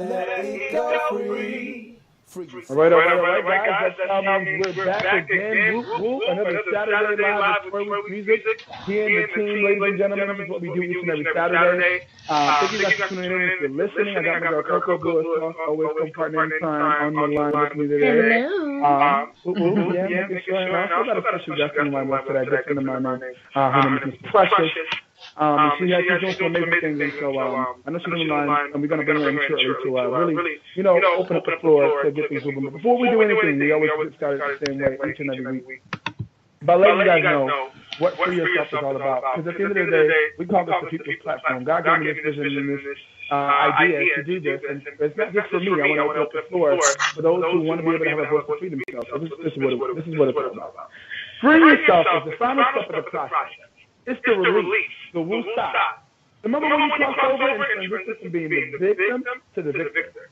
Let it go free. All right, guys. That means we're back again. Whoop, whoop. Another Saturday live with Troy Weeks Music. Here in the team, ladies and gentlemen. This is what we do each and every Saturday. Thank you guys for tuning in. If you're listening, I got my girl Coco Blue, always co-partner in crime on the line with me today. Hello. Yeah, making sure. I also got a special guest on the line with today. Good friend of mine. Her name is Miss Precious. She's doing some amazing things, and so I know she's on the line, and we're going to bring her in shortly to really, open up the floor to get things moving. But before we do anything, we always get started the same way each and every week by letting you guys know what Free Yourself is all about. Because at the end of the day, we call this the people's platform. God gave me this vision and this idea to do this, and it's not just for me. I want to open up the floor for those who want to be able to have a voice to free themselves. So this is what it's all about. Free yourself is the final step of the process. It's the release, the woo stop. Remember when you cross over and transition from being the victim to the victor?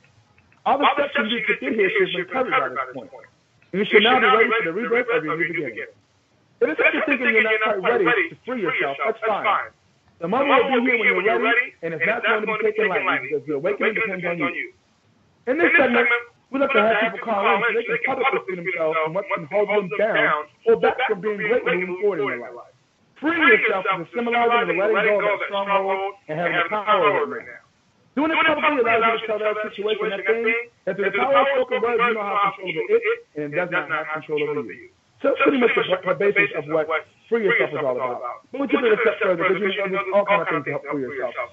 All the steps you need to get here should have been covered by this point. You should now be ready for the rebirth of your new beginning. If it's like you're thinking you're not quite ready to free yourself, that's fine. The moment will be here when you're ready, and it's not going to be taken lightly because the awakening depends on you. In this segment, we like to have people call in so they can publicly free themselves from what can hold them down or back from being great and moving forward in their life. Freeing yourself is a symbolizing of letting go of that stronghold and having the power over it now. Doing it publicly allows you to tell that situation, that thing, that through the power of spoken words, you know how control over it, and it does not have control over you. So that's pretty much the basis of what Free Yourself is all about. But we took it a step further because there's all kinds of things to help free yourself.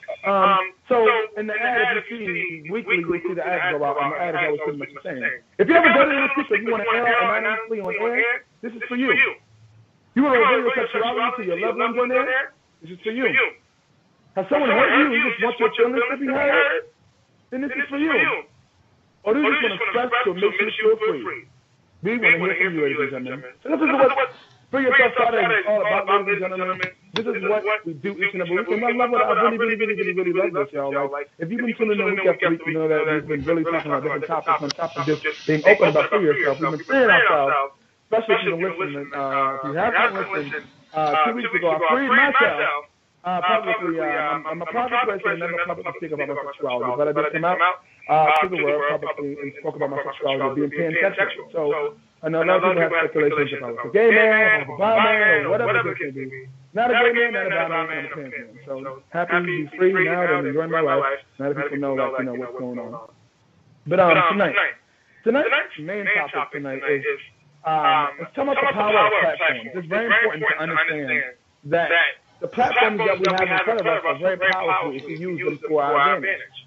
So in the ad, if you see weekly, we see the ads go out, and the ad is always pretty much the same. If you ever done it in the secret, you want to air anonymously on air, this is for you. You want to reveal your sexuality to your loved ones in there? This is for you. Has someone hurt you? You just want your feelings to be heard? Then this is for you. Or do you just want to express to make you feel free? We want to hear from you, ladies and gentlemen. So this is what Free Yourself Saturday is all about, ladies and gentlemen. This is what we do each and every week. And I love it. I really love this, y'all. Like, if you've been tuning in week after week, you know that we've been really talking about different topics on top of just being open about Free Yourself. We've been freeing ourselves. Especially if you've been listening. If you haven't listened, 2 weeks ago, I freed myself publicly. I'm a private person and never publicly speak about my sexuality, but I did come out to the world publicly and spoke about my sexuality, being pansexual. So I know a lot of people have speculations if I was a gay man, or a bi man, or whatever the case may be. Not a gay man, not a bi man, I'm a trans man. So happy to be free now and enjoying my life. Now that people know, what's going on. But tonight's main topic tonight is let's talk about the power of platforms. It's very important to understand that the platforms that we have in front of us are very powerful if we use them for our advantage.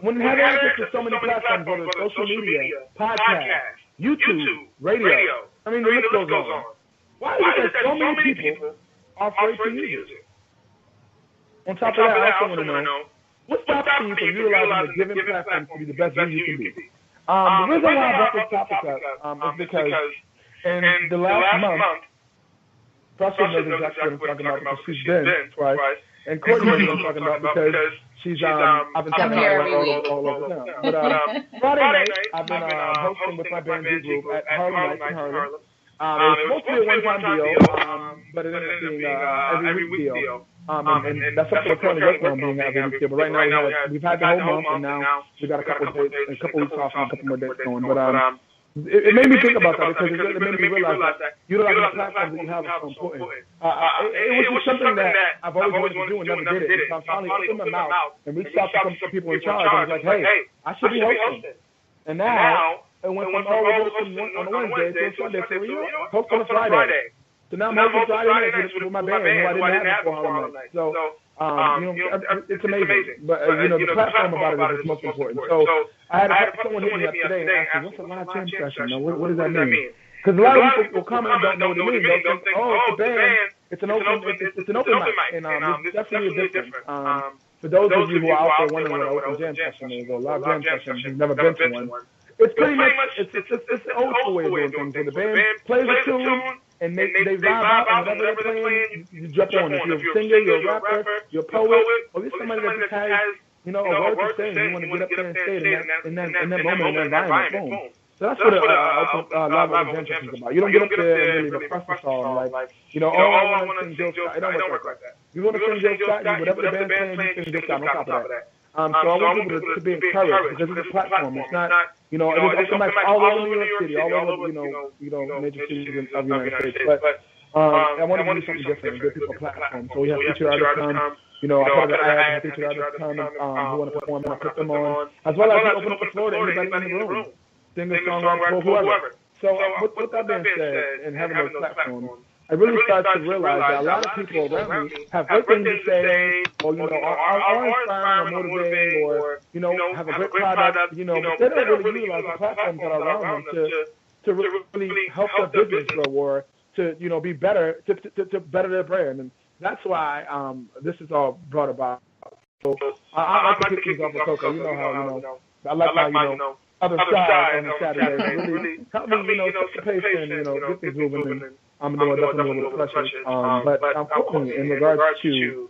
When we have access to so many platforms, whether it's social media, podcasts, YouTube, radio, I mean, the list goes on. Why is it that so many people are afraid to use it? On top of that, I also want to know, what stops you from utilizing the given platform to be the best you can be? The reason why I brought this topic up is because in the last month, Precious knows exactly what I'm talking about because she's been twice, and Courtney knows what I'm talking about because she's I've been talking about her all over town. But Friday night, I've been hosting with my band G Group at Harlem Nights in Harlem. It was supposed to be a one-time deal, but it ended up being every week deal. And that's what we're currently working on being every week deal. But right now we've had the whole month, and now we've got a couple of dates, a couple weeks off, and a couple more dates going. But it made me think about that because it made me realize that utilizing the platforms that you have is so important. It was just something that I've always wanted to do and never did it. So I finally opened my mouth and reached out to some people in charge and was like, hey, I should be hosting. And now it went from hosting on a Wednesday to a Sunday to host on a Friday. So now I'm hosting Friday nights with my band who I didn't have before Harlem Nights. So it's amazing. But the platform about it is most important. So I had someone hit me up today and ask me, what's a live jam session? What does that mean? Because a lot of people will come and don't know what it means. They'll think, oh, it's a band. It's an open mic. And there's definitely a difference. For those of you who are out there wondering what an open jam session is, or a live jam session, you've never been to one. It's pretty much, it's the old school way of doing things. Where the band plays a tune, and they vibe out, and whatever they're playing, you jump on. If you're a singer, you're a rapper, you're a poet, or you're somebody that just has, a word to say, and you want to get up there and say it in that moment, in that environment, boom. So that's what a live open jam session is about. You don't get up there and really repress the song, like, I want to sing Jill Scott. It don't work like that. You want to sing Jill Scott, whatever the band's playing, you sing Jill Scott on top of that. So I want people to be encouraged because it's a platform. It's not, it's open mics all over New York City, all over, major cities of the United States. But I want to do something different and give people a platform. So we have featured artists come. I put an ad, have featured artists come who want to perform, and I put them on. As well as we open up the floor to anybody in the room, singer, songwriter, whoever. So with that being said, and having those platforms, I really started to realize that a lot of people around me have great things to say, or, are inspiring or motivating, or, have a great product, but they don't really utilize the platforms that are around them to really help their business grow, or to, be better, to better their brand. And that's why this is all brought about. So I like to kick things off with Coco. You know how, I like how, other side on a Saturday really help me, set the pace and, get things moving. And I'm doing definitely a little pressure. But importantly, in regards to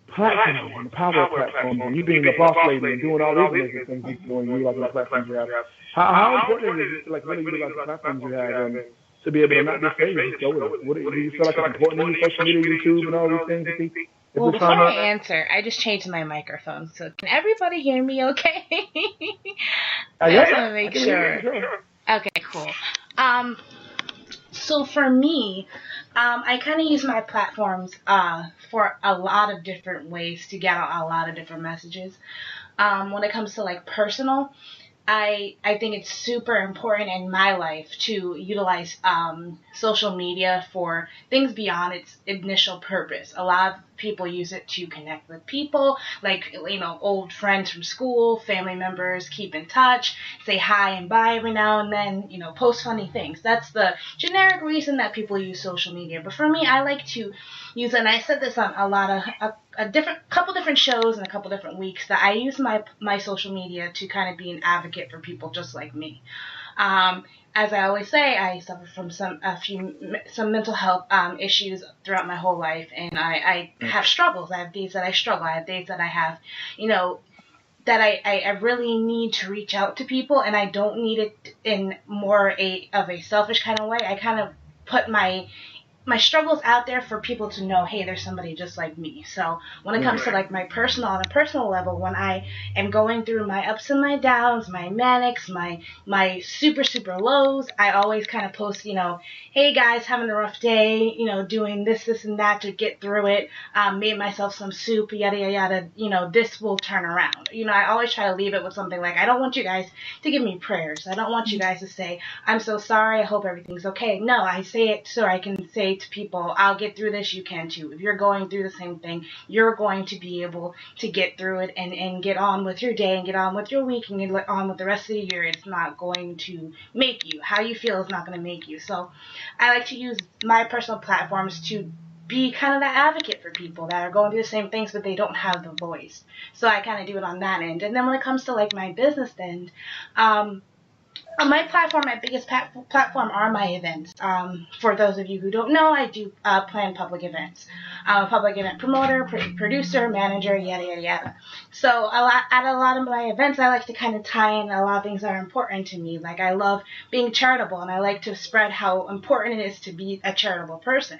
platforms and the power of platforms, and you being a boss lady and doing all these amazing things you're doing, utilizing the platforms you have, how important is it to really utilize the platforms you have and to be able to not be afraid to just go with it? Do you feel like it's important to use social media, YouTube, and all these things? Well, before I answer, I just changed my microphone, so can everybody hear me okay? I just want to make sure. Okay, cool. So for me, I kind of use my platforms for a lot of different ways to get out a lot of different messages. When it comes to personal, I think it's super important in my life to utilize social media for things beyond its initial purpose. A lot of people use it to connect with people, old friends from school, family members, keep in touch, say hi and bye every now and then, post funny things. That's the generic reason that people use social media. But for me, I like to use it, and I said this on a lot of couple different shows and a couple different weeks, that I use my social media to kind of be an advocate for people just like me. As I always say, I suffer from some mental health issues throughout my whole life, and I have struggles. I have days that I struggle. I have days that I have, that I really need to reach out to people, and I don't need it in more of a selfish kind of way. I kind of put my struggles out there for people to know, hey, there's somebody just like me. So when it comes to on a personal level, when I am going through my ups and my downs, my manics, my super, super lows, I always kind of post, hey guys, having a rough day, doing this and that to get through it, made myself some soup, yada, yada, yada, this will turn around. I always try to leave it with something like, I don't want you guys to give me prayers. I don't want you guys to say, I'm so sorry, I hope everything's okay. No, I say it so I can say to people, I'll get through this, you can too. If you're going through the same thing, you're going to be able to get through it and get on with your day and get on with your week and get on with the rest of the year. It's not going to make you. How you feel is not going to make you. So I like to use my personal platforms to be kind of that advocate for people that are going through the same things, but they don't have the voice. So I kind of do it on that end. And then when it comes to my business end, on my platform, my biggest platform are my events. For those of you who don't know, I do plan public events. I'm a public event promoter, producer, manager, yada, yada, yada. So at a lot of my events, I like to kind of tie in a lot of things that are important to me. Like, I love being charitable, and I like to spread how important it is to be a charitable person.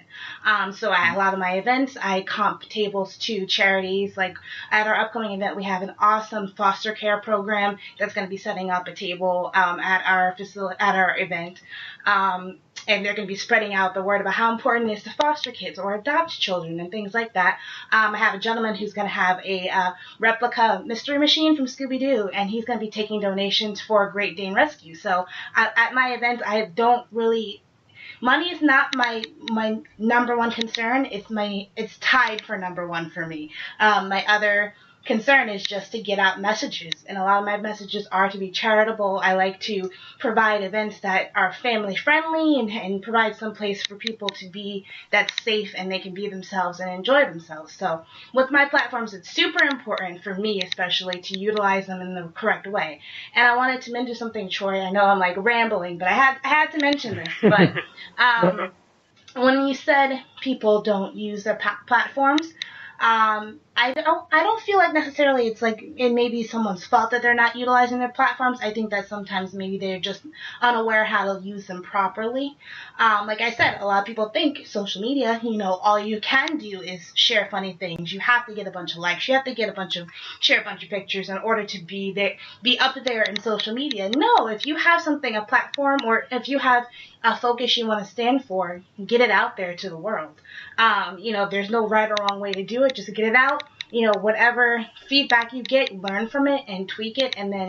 So at a lot of my events, I comp tables to charities. Like, at our upcoming event, we have an awesome foster care program that's going to be setting up a table at our facility, at our event, and they're going to be spreading out the word about how important it is to foster kids or adopt children and things like that. I have a gentleman who's going to have a replica mystery machine from Scooby-Doo, and he's going to be taking donations for Great Dane Rescue. So at my events, I don't really... Money is not my number one concern. It's tied for number one for me. My other concern is just to get out messages, and a lot of my messages are to be charitable. I like to provide events that are family friendly and provide some place for people to be that's safe and they can be themselves and enjoy themselves. So with my platforms, it's super important for me especially to utilize them in the correct way. And I wanted to mention something, Troy. I know I'm rambling, but I had to mention this. But when you said people don't use their platforms, I don't feel like necessarily it's like it may be someone's fault that they're not utilizing their platforms. I think that sometimes maybe they're just unaware how to use them properly. Like I said, a lot of people think social media, all you can do is share funny things. You have to get a bunch of likes. You have to share a bunch of pictures in order to be up there in social media. No, if you have something, a platform, or if you have a focus you want to stand for, get it out there to the world. There's no right or wrong way to do it. Just get it out. Whatever feedback you get, learn from it and tweak it, and then,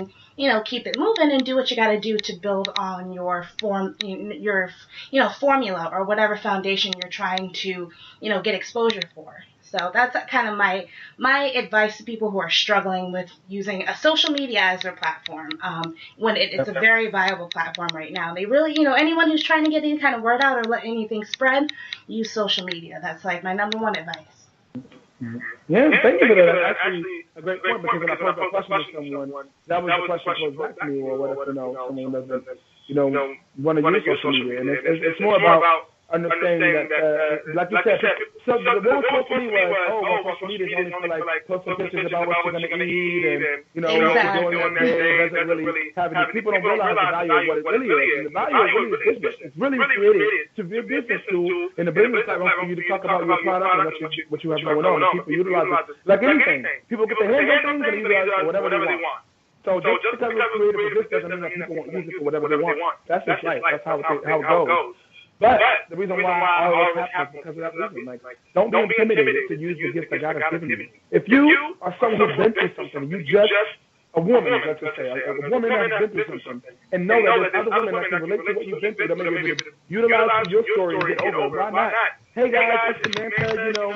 keep it moving and do what you got to do to build on your formula or whatever foundation you're trying to, get exposure for. So that's kind of my advice to people who are struggling with using a social media as their platform, when it's a very viable platform right now. They really, anyone who's trying to get any kind of word out or let anything spread, use social media. That's like my number one advice. Yeah, thank you for that. That's actually a great point, because when I posed that question to someone, that was the question posed back to me. Well, what if, someone doesn't, want to use social media? And it's more about understanding that, like you said, so the one point to me was, social media is only for like posting pictures about what you're going to eat and, what you're doing that day. It doesn't really have any, people don't realize the value of what it really is. And the value is really business. It's really created to be a business tool and a business platform for you to talk about your product and what you have going on. And people utilize it like anything. People get their hands on things and utilize it for whatever they want. So just because it's created for this doesn't mean that people won't use it for whatever they want. That's just life. That's how it goes. But the reason why I always happens is because of that reason. Like, don't be intimidated to use the gift that God has given you. If you are someone who's been through something, a woman, let's just say, a woman that's been through something, and know that there's other women that can relate to what you've been through, that may be able to utilize your story and get over it. Why not? Hey guys, it's Samantha,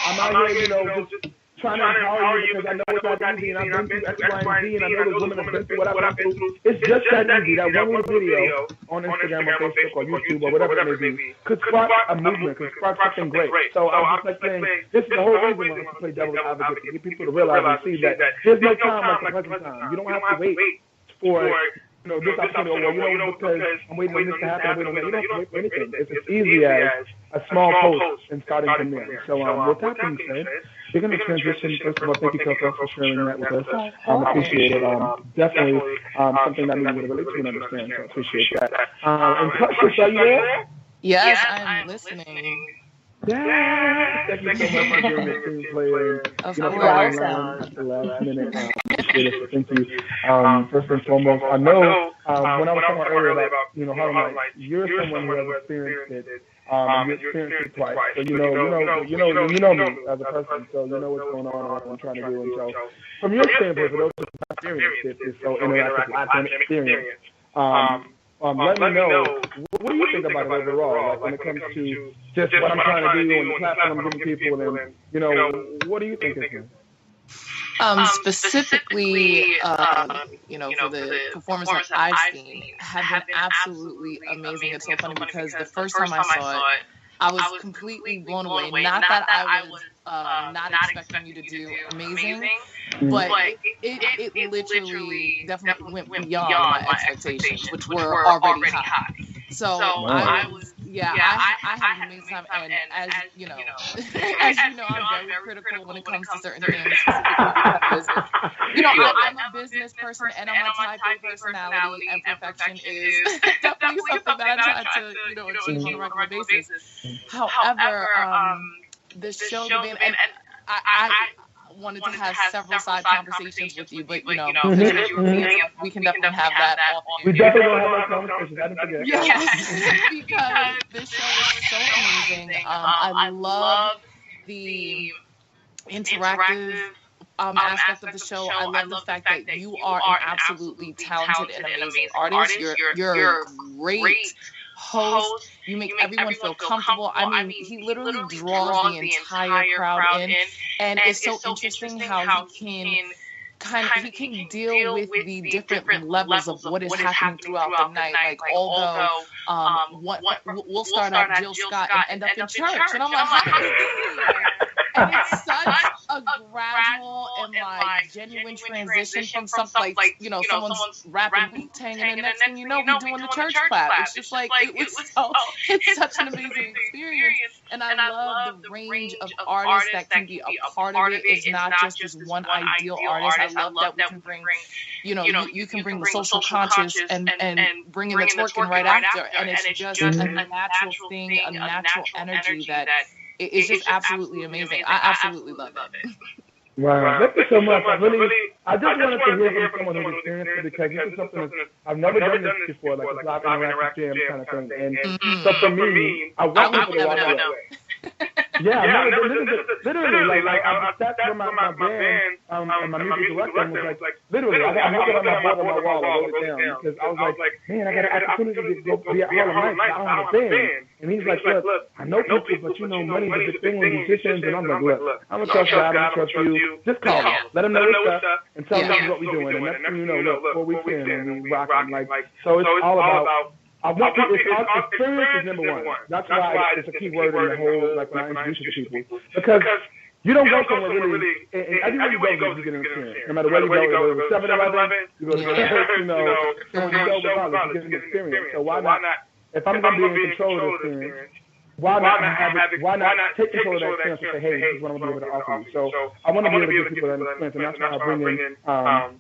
I'm out here, just trying to empower you because I know it's not easy, and I've been through X, Y, and Z, and I know there's women that's been through what I've been through. It's just that easy. That one little video on Instagram or Facebook or YouTube or whatever it may be could spark a movement, could spark something great. So I'm just like saying, this is the whole reason why I play devil's advocate, to get people to realize and see that there's no time like the present time. You don't have to wait for this opportunity, because I'm waiting on this to happen, I'm waiting on that. You don't have to wait for anything. It's as easy as a small post and starting from there. So with that being said, we're going to transition. First of all, thank you, Coco, for sharing that with us. Appreciate it. Definitely something that we would relate to and understand, so appreciate that. And Precious, are you there? Yes, I'm listening. Yeah, thank you so much for being a team player. Of Following along at the last minute. Appreciate it. So thank you. First and foremost, I know when I was talking earlier about Harlem Nights, you're someone who has experienced it. And you experienced it twice, so you know me as a person, so you know what's going on and what I'm trying to do. And so, from your standpoint, for those who have experienced it, it's so interactive, live experience. Let me know, what do you think about it overall, like when it comes to just what I'm trying to do and the platform I'm giving people, and what do you think it's specifically, for the performance that I've seen, have been absolutely amazing. It's so funny because the first time I saw it, I was completely blown away. Not that I was not expecting you to do amazing, but it literally definitely went beyond my expectations, which were already high. So I was, I had an amazing time, and as you know, I'm very critical when it comes to certain things, because I'm a business person and I'm a type A personality, and perfection is definitely something that I try to achieve on a regular basis. However, the show, and I wanted to have several side conversations with you, but we can definitely have that. We definitely will have those conversations. I didn't forget. Yes, because this show is so amazing. I love the interactive aspect of the show. I love the fact that you are an absolutely talented and amazing artist. You're a great host. You make everyone feel comfortable. I mean, he literally draws the entire crowd in, and it's so interesting how he can deal with the different levels of what is happening throughout the night. Like, although we'll start out Jill Scott and end up in church, and I'm like, how did he do here? And it's such a gradual and like genuine transition from something like, you know, someone's rapping Wu-Tang and the next thing you know, we doing the church clap. It's just like, it's such an amazing experience. And I love the range of artists that can be a part of it. It's not just this one ideal artist. I love that we can bring, you know, you can bring the social conscious and bring in the twerking right after. And it's just a natural thing, a natural energy that is just absolutely amazing. I absolutely love it. Wow, thank you so much. I just wanted to hear from someone who's experienced it, because this is something that I've never done this before, like this live interactive jam kind of thing. And so for me, I want people to walk away. Yeah, no, literally, like that's where my band and my music director was like, literally, I looked at my board on my wall, I wrote it down, because I was like, man, I got an opportunity to go be at Harlem Nights, I don't have a band. And he's like, look, I know people, but you know, money's a big thing with musicians. And I'm like, look, I'm gonna trust God, I'm gonna trust you. Just call them, let them know what's up, and tell them what we're doing. And next thing you know, look, 4 weeks in, and we rocking. Like, so it's all about. I want people, experience is number one. That's why it's a key word in the whole, like, when I introduce you to people. Because you don't go somewhere really, and everywhere you go, you get an experience. No matter where you go, whether it's 7-Eleven, you go to church, you know, when you go regardless, you get an experience. So why not, if I'm going to be in control of the experience, why not take control of that experience and say, hey, this is what I'm going to be able to offer you. So I want to be able to give people that experience, and that's why I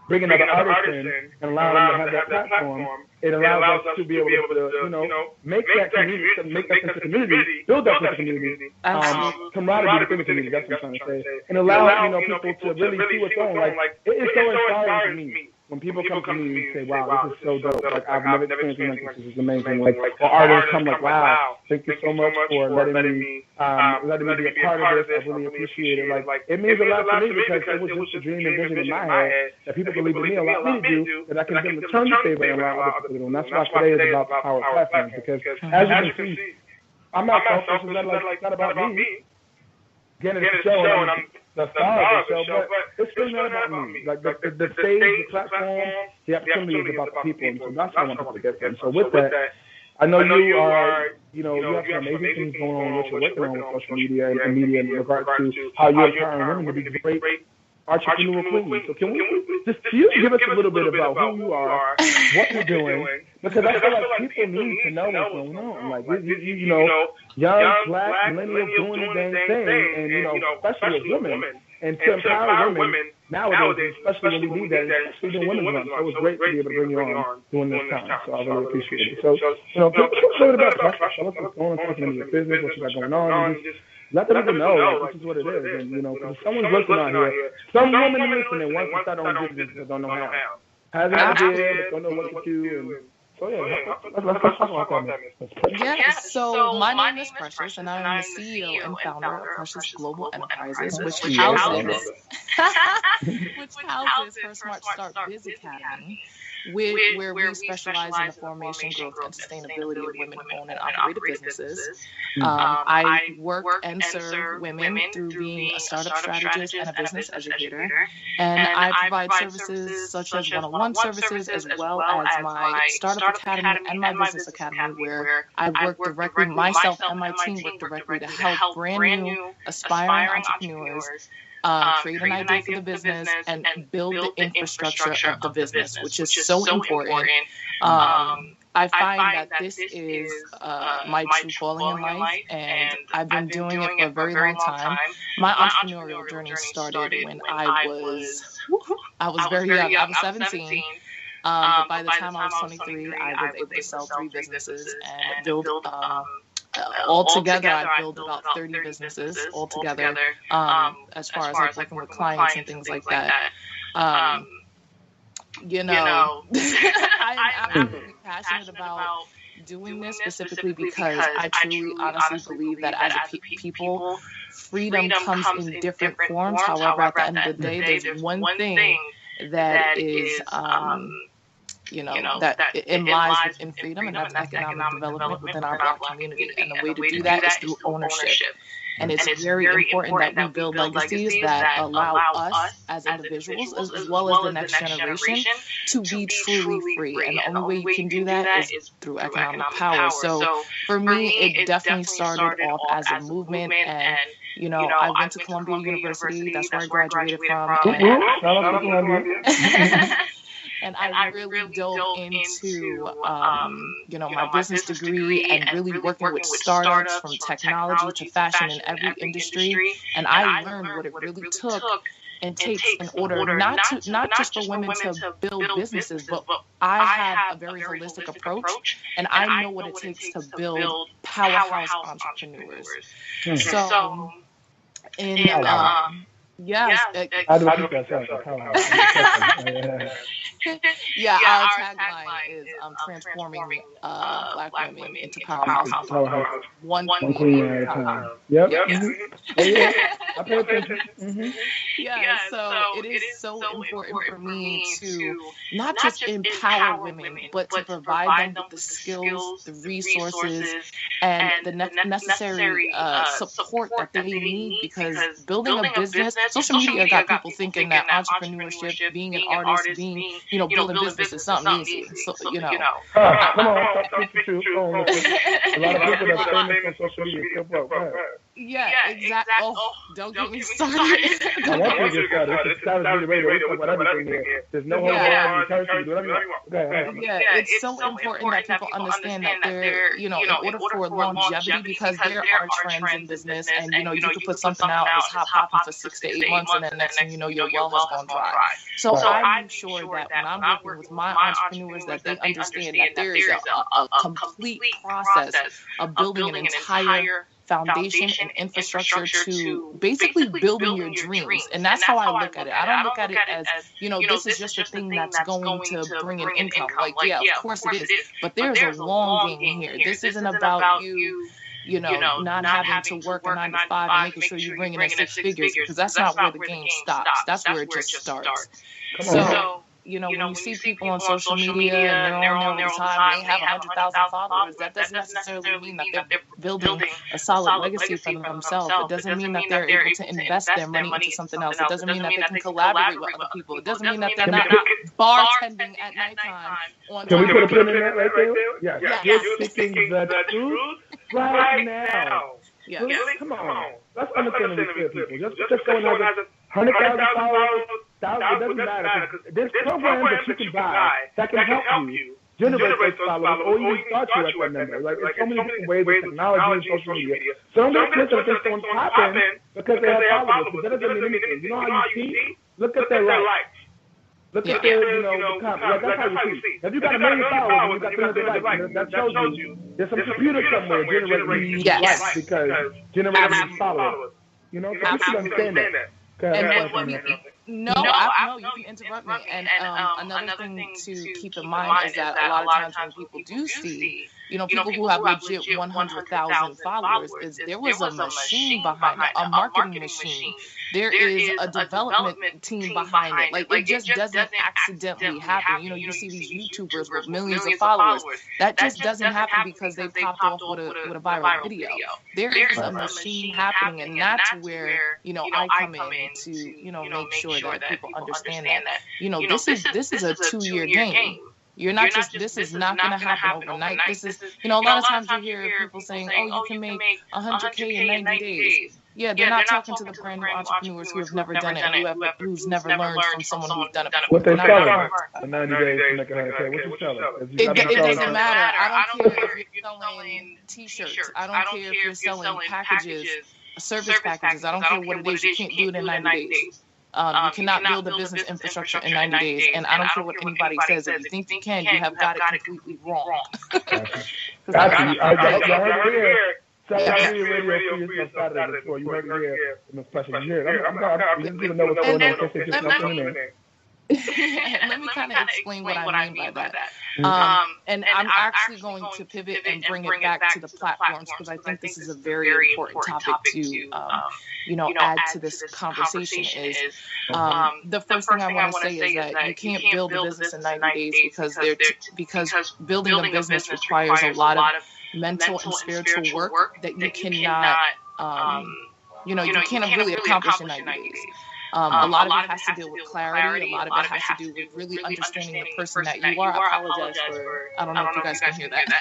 bring another artist in and allow them to have that platform. It allows us to be able to, you know, make that community, make that sense of community, build that sense of community, camaraderie within the community. That's what I'm trying to say, and allow, you know, people to really see what's on. Like, it is so inspiring to me when people come to me and say, "Wow, this is so dope! Like, I've never experienced anything like this. This is amazing!" Like, or artists come like, "Wow, thank you so much for letting me be a part of this. I really appreciate it." Like, it means a lot to me, because it was just a dream and vision in my head that people believe in me, allow me to do, that I can then return the favor and allow other people to do. And that's why today is about the power of platforms, because as you can see, I'm not selfish. It's not about me. Again, it's a show, and I'm the star of the show, but it's really not about me. Like, the stage, the platform, the opportunity is about the people, and so that's what I want people to get from. So with that, I know you are, you know, you have some amazing things going on, what you're working on with social media and media in regards to how you're empowering women to be great entrepreneurial queens. So can we just give us a little bit about who you are, what you're doing, because I feel like people need to know what's going on. Like, you know, young, black, millennials doing the dang thing, and, you know, especially as women, and to empower women nowadays, especially when we need that, especially doing women's run. So it was great to be able to bring you on during this time. So I really appreciate it. So, you know, tell us a little bit about Precious. Tell us what's going on in your business, what you got going on, and just let them know, like, this is what it is. And, you know, because someone's listening out here. Some women are listening wants to start their own business but don't know how. Has an idea, but don't know what to do. And so, yeah, let's talk about that. Yeah, so my name is Precious, and I am the CEO and founder of Precious Global Enterprises, which houses Her Smart Start Biz Academy, where we specialize in the formation, growth, and sustainability of women-owned and operated businesses. I work and serve women through being a startup strategist and a business educator, and I provide services such as one-on-one services, as well as my startup academy and my business academy, where I work directly, myself and my team work directly to help brand new aspiring entrepreneurs create an idea for the business and build the infrastructure of the business, which is so important. I find that this is my true calling in life, and I've been doing it for a very long time. My entrepreneurial journey started when I was very young. I was 17. But by the time I was 23, I was able to sell 3 businesses and build altogether, I built about 30 businesses altogether, as far as like working with clients and things like that. You know, I'm absolutely passionate about doing this specifically because I truly, honestly believe that as a people, freedom comes in different forms. However, at the end of the day, there's one thing that is, that it lies within freedom, and that's economic development within our Black community. And the way to do that is through ownership. And it's very important that we build legacies that allow us as individuals, as well as the next generation, to be truly free. And the only way you can do that is through economic power. So for me, it definitely started off as a movement, and I went to Columbia University. That's where I graduated from. Shout out to Columbia. And I really dove into, my business degree and really working with startups from technology to fashion in every industry. And I learned what it really took and takes in order not just for women to build businesses, but I have a very holistic approach, and I know what it takes to build powerhouse entrepreneurs. So, yes. I do think that's Our tagline is transforming Black women into powerhouse entrepreneurs. One queen at a time. Yep. I pay attention. So it is so important for me to not just empower women, but to provide them with the skills, the resources, and the necessary support that they need, because building a business, social media got people thinking that entrepreneurship, being an artist, being building business is something easy. So, come on, stop speaking to. A lot of people that famous on social media still broke. Exactly. Don't get me started. I want you to get started. This is Savage Radio. We talk about everything here. There's no hold on. You do whatever you want. It's so important that people understand that they're, in order for longevity, because there are trends in business, and you could put something out that's hot popping for 6 to 8 months, and then next thing you know, your well has gone dry. So I make sure that when I'm working with my entrepreneurs, that they understand that there is a complete process of building an entire foundation and infrastructure to basically building your dreams. And that's how I look at it. I don't look at it as, this is just a thing that's going to bring an income. Like, of course it is. But there's a long game here. This isn't about you not having to work a 9 to 5 and making sure you're bringing in 6 figures, because that's not where the game stops. That's where it just starts. So, when you see people on social media and they're on there all the time, and they have 100,000 followers, that doesn't necessarily mean that they're building a solid legacy for themselves. It doesn't mean that they're able to invest their money into something else. It doesn't mean that they can collaborate with other people. It doesn't mean that they're not bartending at nighttime. Can we put a pin in that right there? Yes. You're speaking the truth right now. Come on. Let's understand these people. Just someone has 100,000 followers, it doesn't matter. There's programs that you can buy that can help you generate those followers, or even start you at that number. Like, there's so many different ways with technology and social media. So don't get twisted that someone's popping because they have followers. That doesn't mean anything. You know how you see? Look at their likes. Look at their, the comments. Like, that's how you see. If you got 1 million followers and you got 300 likes, that shows you there's some computer somewhere generating these likes because generating these followers. So people understand that. No, you can interrupt me. And another thing to keep in mind is that a lot of times when people do see, people who have legit 100,000 followers, is there was a machine behind it, a marketing machine. There is a development team behind it. Like, it just doesn't accidentally happen. You see these YouTubers with millions of followers. That just doesn't happen because they popped off with a viral video. There is a machine happening, and that's where, I come in to, make sure that people understand that, this is a 2-year game. You're not just, this is not going to happen overnight. This is, a lot of times you hear people saying, you can make 100K in 90 days. Yeah, they're not talking to the brand new entrepreneurs who have never done it, who's never learned from someone who's done it before. What they selling in 90 days to make 100K? What you selling? It doesn't matter. I don't care if you're selling T-shirts. I don't care if you're selling packages, service packages. I don't care what it is. You can't do it in 90 days. You cannot build a business infrastructure in 90 days. And I don't care what anybody says. If you think you can, you have got it completely wrong. So I heard you radio Saturday before. You heard it here in the special. You hear it. I'm going to know what's going on. Let me kind of explain what I mean by that. And I'm actually going to pivot and bring it back to the platforms, because I think this is a very important topic to, add to this conversation. Is the first thing I want to say is that you can't build a business in 90 days because building a business requires a lot of mental and spiritual work that you cannot, you can't really accomplish in 90 days. A lot of it has to deal with clarity. A lot of it has to do with really understanding the person that you are. I apologize for, I don't know if you guys can hear that.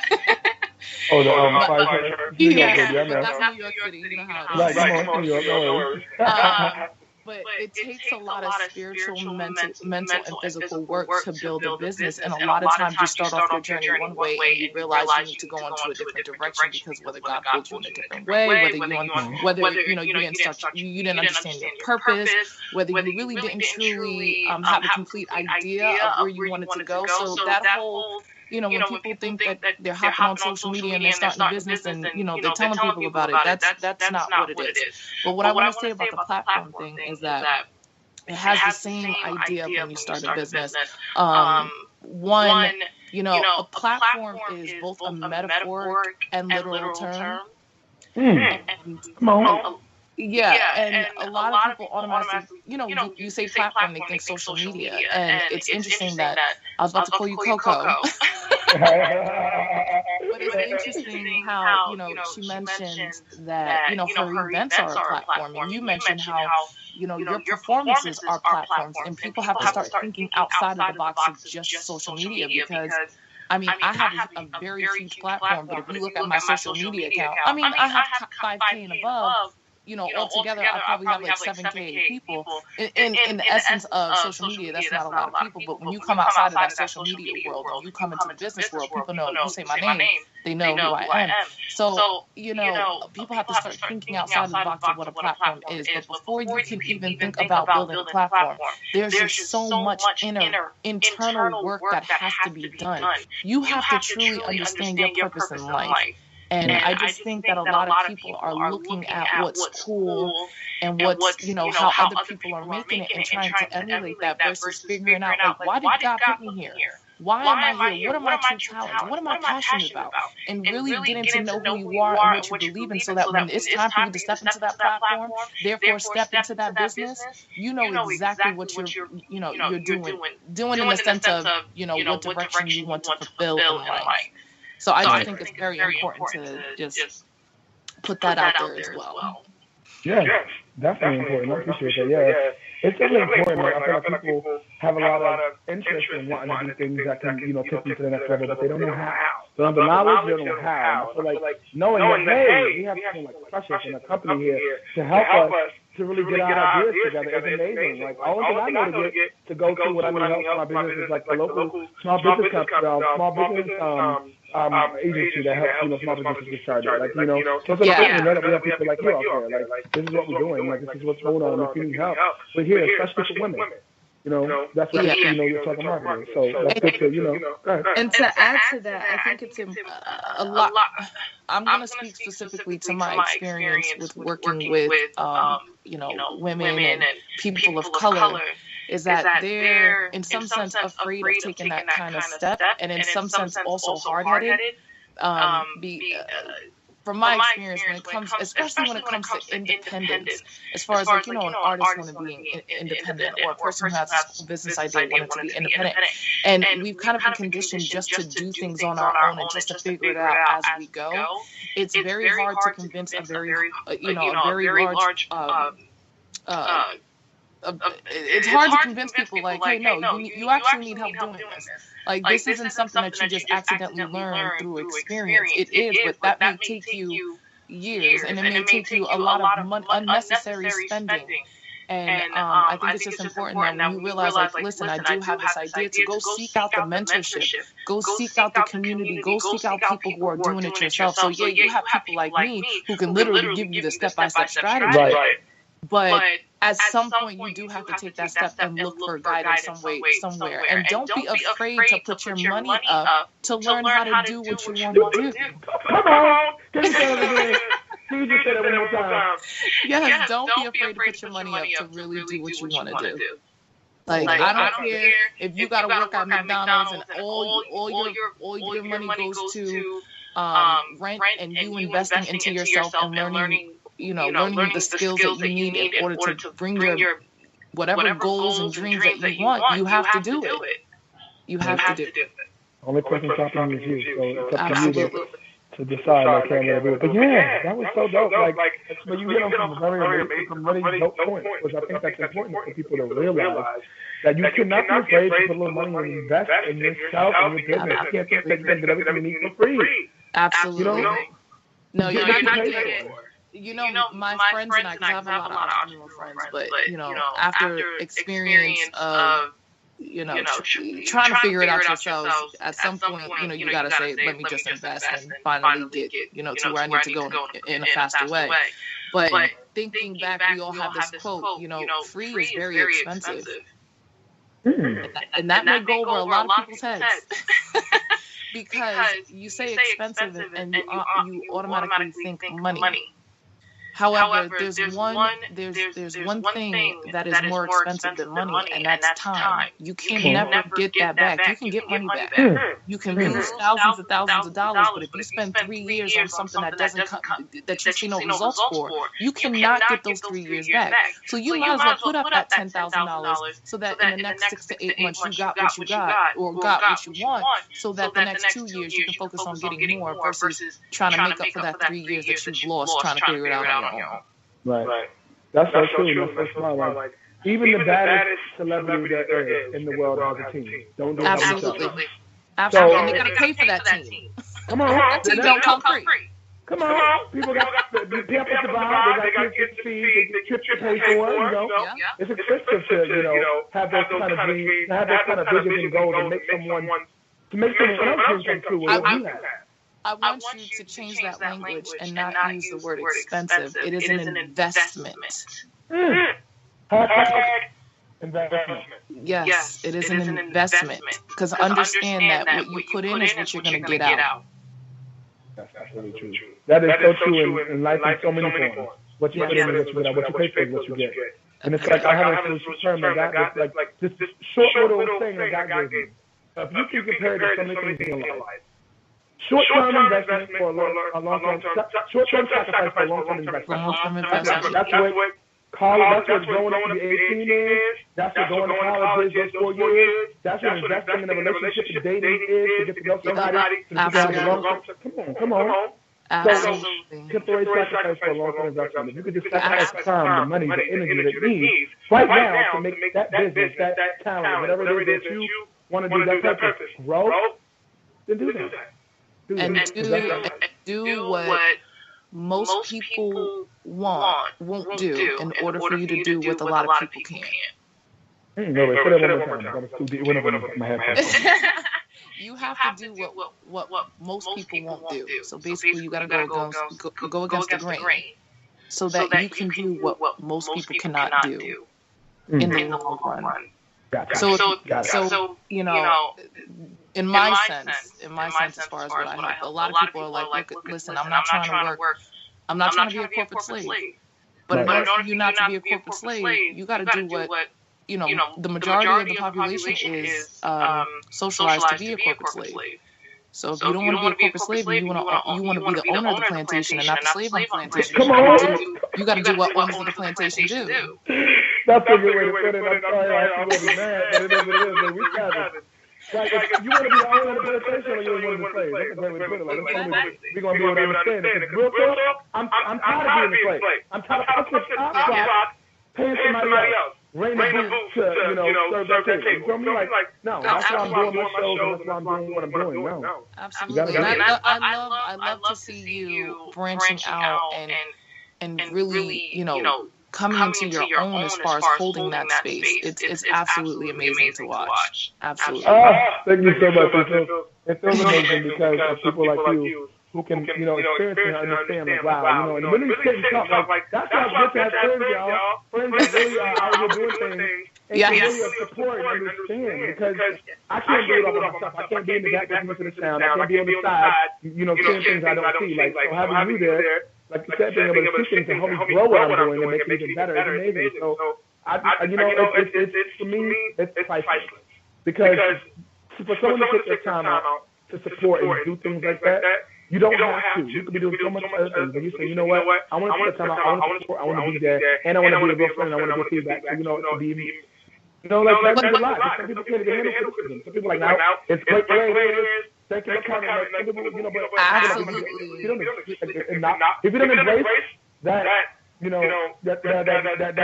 Oh, the But fire truck. New York, yeah, baby, I but know. that's New York City. You know how it Right, is. come on, New York, no worries. But it takes a lot of spiritual, mental, and physical work to build a business. And a lot of times you start off your journey one way and you realize you need to go into a different direction because whether God pulled you in a different way, whether you didn't start, you didn't understand your purpose, whether you really didn't truly have a complete idea of where you wanted to go. So that whole when people think that they're hopping on social media and they're starting a business and, they're telling people about it, that's not what it is. But what I want to say about the platform thing is that it has the same idea when you start a business. One, a platform is both a metaphoric and literal term. And, come on. and a lot of people automatically, you say platform, they think social media. And it's interesting that I was about to call you Coco. But it's interesting how, she mentioned that, her events are a platform. And you mentioned how, your performances are platforms. And people have to start thinking outside of the box of just social media because, I have a very huge platform, but if you look at my social media account, I have 5K and above. Altogether, I probably have like 7K people. In the essence of social media, that's not a lot of people. But when you come outside of that social media world, and you come into the business world, people know you say my name, they know who I am. So, people have to start thinking outside of the box of what a platform is. But before you can even think about building a platform, there's just so much internal work that has to be done. You have to truly understand your purpose in life. And I just think that a lot of people are looking at what's cool and what's, how other people are making it and trying to emulate that versus figuring out, like, why did God put me here? Why am I here? What are my true talents? What am I passionate about? And really getting to know who you are and what you believe in so that when it's time for you to step into that platform, therefore step into that business, you know exactly what you're doing in the sense of, what direction you want to fulfill in life. So I just think it's very important to just put that out there as well. Yeah, definitely important. I appreciate that. Yeah, it's really important. I feel like people have a lot of interest in wanting to do things that can, take them to the next level, but they don't know how. They don't have the knowledge, they don't know how. And I feel like knowing that, hey, we have someone like Precious and a company here to help us to really get our ideas together is amazing. Like, all that I know to go to what I need help for my business is like the local small business agency that helps, small businesses get started. Like, so we have people like you out there. Like, this is what we're doing. Like, this is what's going on. If you need help, we're here, especially for women. That's what you're talking marketing. So that's good to, go ahead. And to add to that, I think it's a lot. I'm going to speak specifically to my experience with working with, women and people of color. Is that they're in some sense afraid of taking that kind of step, and in some sense also hard-headed. From my experience, especially when it comes to independence, as far as like, an artist wanting to be independent, or a person who has a business idea wanting to be independent, and we've kind of been conditioned just to do things on our own and just to figure it out as we go. It's very hard to convince a very large it's hard to convince people like, hey, no, you actually need help doing this. Like, this isn't something that you just accidentally learn through experience. It is, but that may take you years, and it may take you a lot of unnecessary spending. And I think it's just important that when you realize, like, listen, I do have this idea, to go seek out the mentorship, go seek out the community, go seek out people who are doing it yourself. So yeah, you have people like me who can literally give you the step-by-step strategy. Right. But at some point, you do have to take that step and look for guidance somewhere. And don't be afraid to put your money up to learn how to do what you want to do. Come on. Can you say that again? Can you just say that one more time? Yes, don't be afraid to put your money up to really do what you want to do. Like, I don't care if you got to work at McDonald's and all your money goes to rent and you investing into yourself and learning the skills that you need in order to bring your whatever goals and dreams that you want. You have to do it. You have to do it. Only person stopping you is you. So it's up to you to decide, like, can I do it. But yeah, that was so dope. Like, but you hit on some really dope points, which I think that's important for people to realize, that you cannot be afraid to put a little money and invest in yourself and your business. You can't think that you can get everything you need for free. Absolutely. You know? No, You you're get not paid gonna for get. it. You know, my friends and I, because I have a lot of entrepreneurial friends, but after experience of trying to figure it out yourselves, at some point, you gotta say, let me just invest and finally get, to where I need to go in a faster way. But thinking back, we all have this quote, free is very expensive. And that may go over a lot of people's heads. Because you say expensive and you automatically think money. However, there's one thing that is more expensive than money, and that's time. You can never get that back. You can get money back. You can lose thousands of dollars, but if you spend 3 years on something that doesn't come, that you see no results for, you cannot get those 3 years back. So you might as well put up that $10,000 so that in the next 6 to 8 months you got what you got or got what you want, so that the next 2 years you can focus on getting more versus trying to make up for that 3 years that you've lost trying to figure it out on your own. Right. That's so true. That's so smart. Like, even the baddest celebrity there is in the world has a team. Don't do it by yourself. Absolutely. And they gotta pay for that team. Come on. That team don't come free. Come on. People got the people survive. They got kids to feed. They get trips to pay for. It's expensive to have those kind of dreams, to have those kind of visions and goals, and make someone else's dream come true. I want you to change that language and not use the word expensive. It is an investment. Investment. Yes, it is an investment. Because understand that what you put in is what you're going to get out. That's absolutely true. That is so true in life in so many forms. What you put in is what you get out. What you pay for is what you get. And it's like I have a term that got this short little thing that God gave me. If you can compare it to so many things in your life. Short-term investment for a long-term, short-term sacrifice for a long-term investment. That's what college, that's what growing up to be 18 is. That's what going to college is, those 4 years. That's what investing in a relationship and dating is, to get to know somebody, to have a long-term. Come on. Absolutely. Temporary sacrifice for a long-term investment. If you could just sacrifice the time, the money, the energy that it needs right now to make that business, that talent, whatever it is that you want to do, that purpose, grow, then do that. And do what most people won't do in order for you to do what a lot of people can. No, wait, say that one more time. That was too deep. It went over my head. You have to do what most people won't do. So basically, you got to go against the grain, so that you can do what most people cannot do in the long run. Gotcha. So in my sense, as far as what I know, a lot of people are like, listen, I'm not trying to work. I'm not trying to be a corporate slave. But in order for you not to be a corporate slave, you got to do what the majority of the population is socialized to be a corporate slave. So if you don't want to be a corporate slave, and you want to be the owner of the plantation and not the slave on the plantation, you got to do what owners of the plantation do. That's a good way to put it. I'm sorry I have to be mad, but it is what it is. Man. We got it. Like, if you want to be the owner of the plantation or you want to be the slave, that's a great way to put it. Like, we're going to be able to understand it. Real talk, I'm tired of being a slave. I'm tired of punching top clock, paying somebody else, renting a booth to, serve that table. You feel me? Like, no, that's why I'm doing my shows and that's why I'm doing what I'm doing. No. Absolutely. I love to see you branching out and really, coming into your own as far as holding that space. It's absolutely amazing to watch. Absolutely. Thank you so much. It feels amazing because of people like you who can, experience and understand, like, wow, and when you sit and talk, like, that's how good to have friends, y'all. Friends that really are out here doing things and can really support and understand, because I can't do it all by myself. I can't be in the back of the sound. I can't be on the side, seeing things I don't see. Like, so having you there, like you said, being able to see things and help me grow what I'm doing and make it even better is amazing. So, it's for me, it's priceless. Because for someone to take their time out to support and do things like that, you don't have to. You could be doing so much other things. But you say, you know what? I want to take the time out. I want to support. I want to be there. And I want to be a real friend. And I want to get feedback. So, to be, like, that means a lot. Some people can't even handle criticism. Some people are like, now, it's great the way it is. Thank you for coming. Like, some people, but absolutely. If you don't embrace that, that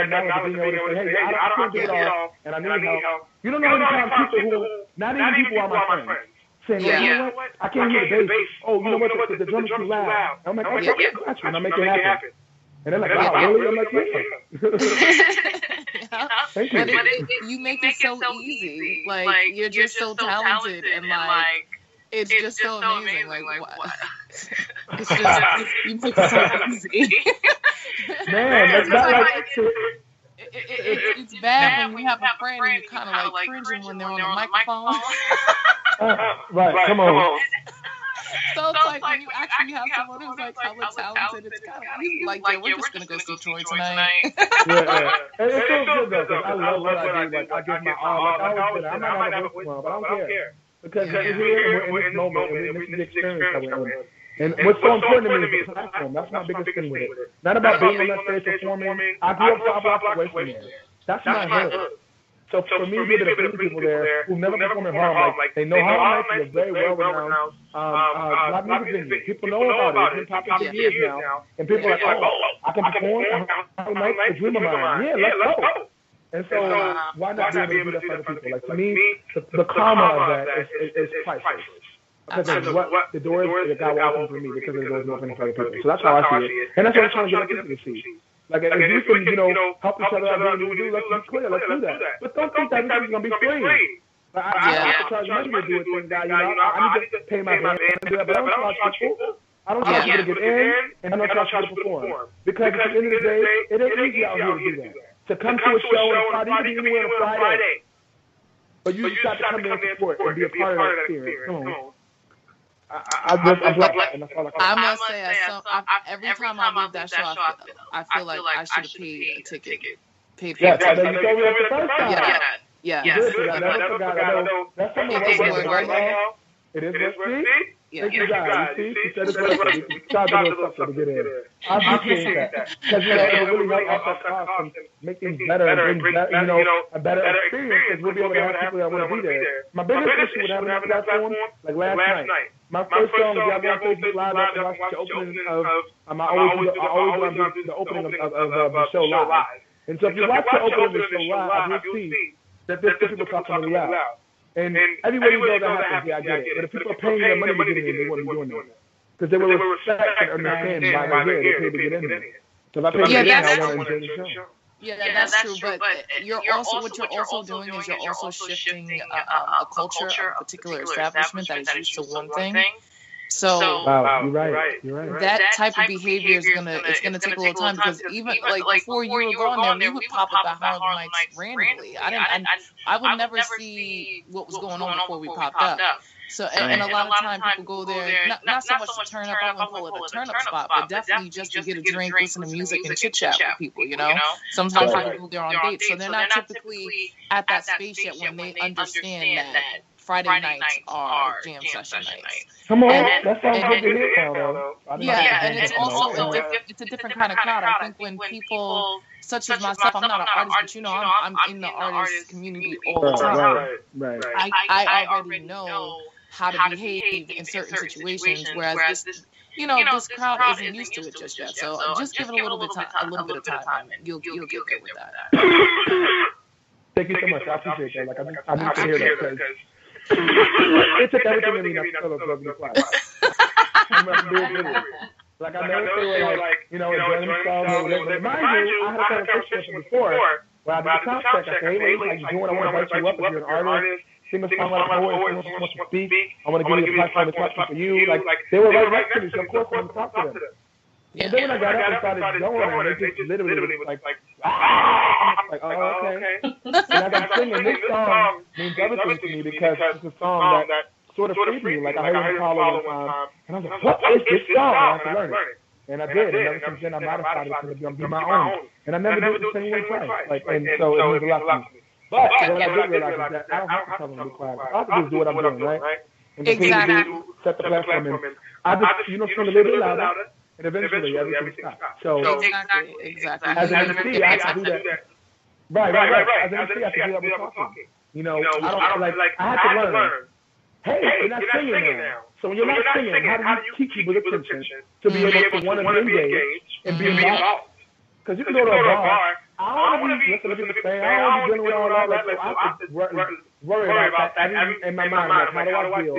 knowledge of being able to say, hey, I can't do it all, and I need help. You don't know how many times people who, not even people are my friends, saying, well, you know what? I can't hear the bass. Oh, you know what? The drum's too loud. I'm like, okay, I got you. And I make it happen. And they're like, wow, really? I'm like, yeah. Thank you. But you make it so easy. Like, you're just so talented and like, it's just so amazing. Like, what? It's just, you make it so easy. Man, that's not like... It's bad when you have a friend and you're kind of like cringing when they're on the microphone. Right, come on. So it's like when you actually have someone who's like hella talented, it's kind of easy. Like, yeah, we're just gonna go see Troy tonight. Yeah. And it feels good though, because I love what I do. Like, I give my all. Like, I always say, I might not have a voice tomorrow, but I don't care. Because we're here and we're in this moment and this is the experience that we're in. And what's so important to me is the platform. That's my biggest thing with it. Not about being on that stage performing. I grew up 5 blocks away from there. That's my hood. So for me to be able to bring people there who never performed in Harlem, like they know Harlem Nights is a very well-renowned black music venue. People know about it. It's been popular for years now. And people are like, oh, I can perform Harlem Nights, a dream of mine. Yeah, let's go. And so why not be able to do that for other people? Like, to me, the karma of that is priceless. Because of what the doors that God will open for me, because of the doors opening for other people. So that's how I see it. And that's what I'm trying to get other people to see. Like, if we can, help each other out doing what we do, let's be clear, let's do that. But don't think that everything's going to be free. Like, I have to charge money to do a thing, guy. I need to pay my band and do that, but I don't charge people. I don't charge people to get in, and I don't charge people to perform. Because at the end of the day, it ain't easy out here to do that. To come to a show on a Friday, you can be anywhere on a Friday. But you just got to come in and support and be a part of that experience. Come on. I'm black, and that's all I can. I must say, every time I leave that show, I feel like I should have paid a ticket. Paid for it. Yeah, you told me that the first time. Yeah. I never forgot. I know that's something that's right now. It is what Thank you guys. You see, she said it's what we tried to do something to get in. I appreciate that. Because, it really helps us cost and make things better and bring, a better experience, because we'll be able to have people that want to be there. My biggest issue with having that platform, like last night, my first song, if y'all go on Facebook Live, after watch the opening of, I always do the opening of the show live. And so if you watch the opening of the show live, you'll see that there's people talking really loud. And everywhere you go, that happens. Yeah, I get it. But if people are paying their money to get in, they wouldn't be doing that. Because they will respect and understand why they're here. They pay to get in there. So if I pay to get in, I want to enjoy the show. Yeah, that's true. But you're also what you're also doing is you're also shifting a culture, a particular establishment that is used to one thing. So wow, you're right. That type of behavior is gonna take a little time, because even like before you were going there, we would pop up at Harlem Nights randomly. I would never see what was going on before we popped up. So and a lot of time people go there not so much to turn up, I wouldn't call it a turn up spot, but definitely just to get a drink, listen to music, and chit chat with people. Sometimes people go there on dates, so they're not typically at that space yet when they understand that Friday nights are jam session nights. Come on, that sounds good to hear, though. Yeah, and it's also it's a different kind of crowd. I think when people, such as myself, I'm not an artist, but I'm in the artist community all the time. Right. I already know how to behave in certain situations, whereas this crowd isn't used to it just yet. So just give it a little bit of time, and you'll get good with that. Thank you so much. I appreciate that. Like, I need to hear that, because it took everything in me not to tell us what we quiet. I'm going to do it with it. Like, I know they were like, enjoying themselves or whatever. But mind you, I had a conversation before where I did a sound check. I said, hey, ladies, how you doing? I want to invite you up if you're an artist, singer-songwriter, poet, if someone wants to speak. I want to give you a platform to talk for you. Like, they were right next to me, so of course I'm going to talk to them. And then when I got up and started going, and they just literally was like, I'm like, oh, okay. And I got singing. This song means everything to me, because it's a song that sort of freed me. Like, I heard it in Apollo one time, and I was like, what is this song? I have to learn it. And I did. And ever since then, I modified it to be my own. And I never do it the same way twice. Like, and so it means a lot to me. But what I did realize is that I don't have to tell them to be quiet. I can just do what I'm doing, right? And exactly. Set the platform, and I just, sing a little bit louder. And eventually everything stops. So exactly. As an MC, I can do that. Right. As an MC, I can do that with talking. I don't like. I had to learn. Hey, you're not singing now. So when you're not singing, how do you teach people attention to be able to want to engage and be involved? Because you can go to a bar. I don't want to be listening to people saying, I don't want to be dealing with all that. Like, so I have to worry about that in my mind. Like, how do I deal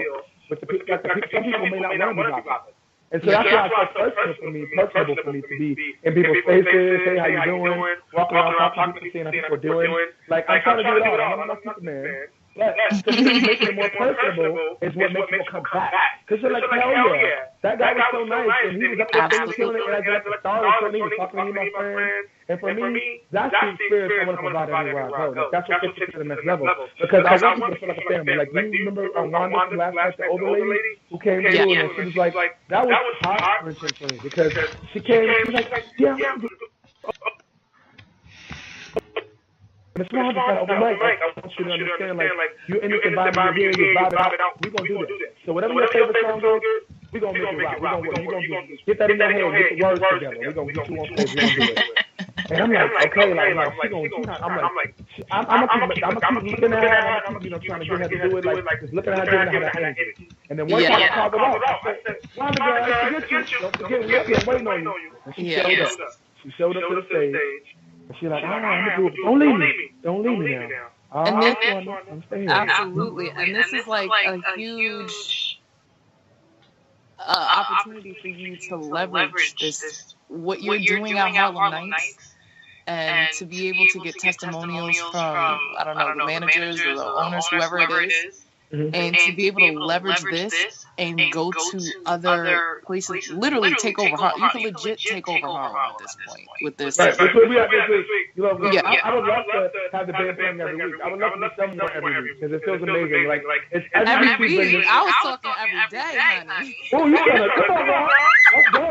with the people? Like, some people may not want to be bothered. And so that's why it's so personable for me to be in people's faces, say how you doing, walk around talking to people, seeing how people are doing. Like, I'm trying to do it all. I'm not Superman. But to me, making it more personable is what makes people come back. Because they're like, hell yeah, that guy was so nice, and he was up there killing it, and I got the star of he was talking to me, my friend. And for me, that's the experience I want to provide everywhere I go. Like, that's what takes it to the next level. Because I want people to feel like a family. Like, you remember Wanda from last night, the older lady who came through, and she was like, that was heart-wrenching for me. Because she came, she was like, yeah, and it's not just like overnight. I want you to understand, like, you're in this environment, you're here, you're vibing out, we're going to do this. So whatever your favorite song is, we're going to make it right. We're going to get that in your head, get the words together. We're going to get you on stage, we're going to do it. And I'm like, okay, like, she going to, I'm going to keep looking at her, I'm going to keep, trying to get her to do it, like, just looking at her, giving her that energy. And then one time I called her out, I said, Wanda girl, I forget you, don't forget, we're here waiting on you. And she showed up. She showed up to the stage. And she's like, I'm going to do it. Don't leave me now. I'm staying here. Absolutely. And this is like a huge opportunity for you to leverage this, what you're doing at Harlem Nights, and to be able to get testimonials from, I don't know, the managers or the owners, whoever it is, and to be able to leverage this and go to other places, literally take over Harlem. You can legit take over Harlem at this point with this. Right, that's what we have this week. You know, I would love to have the band playing every week. I would love to be somewhere every week because it feels amazing. Like, it's every week. I was talking every day, honey. Oh, you gonna come on, Ron. Let's go.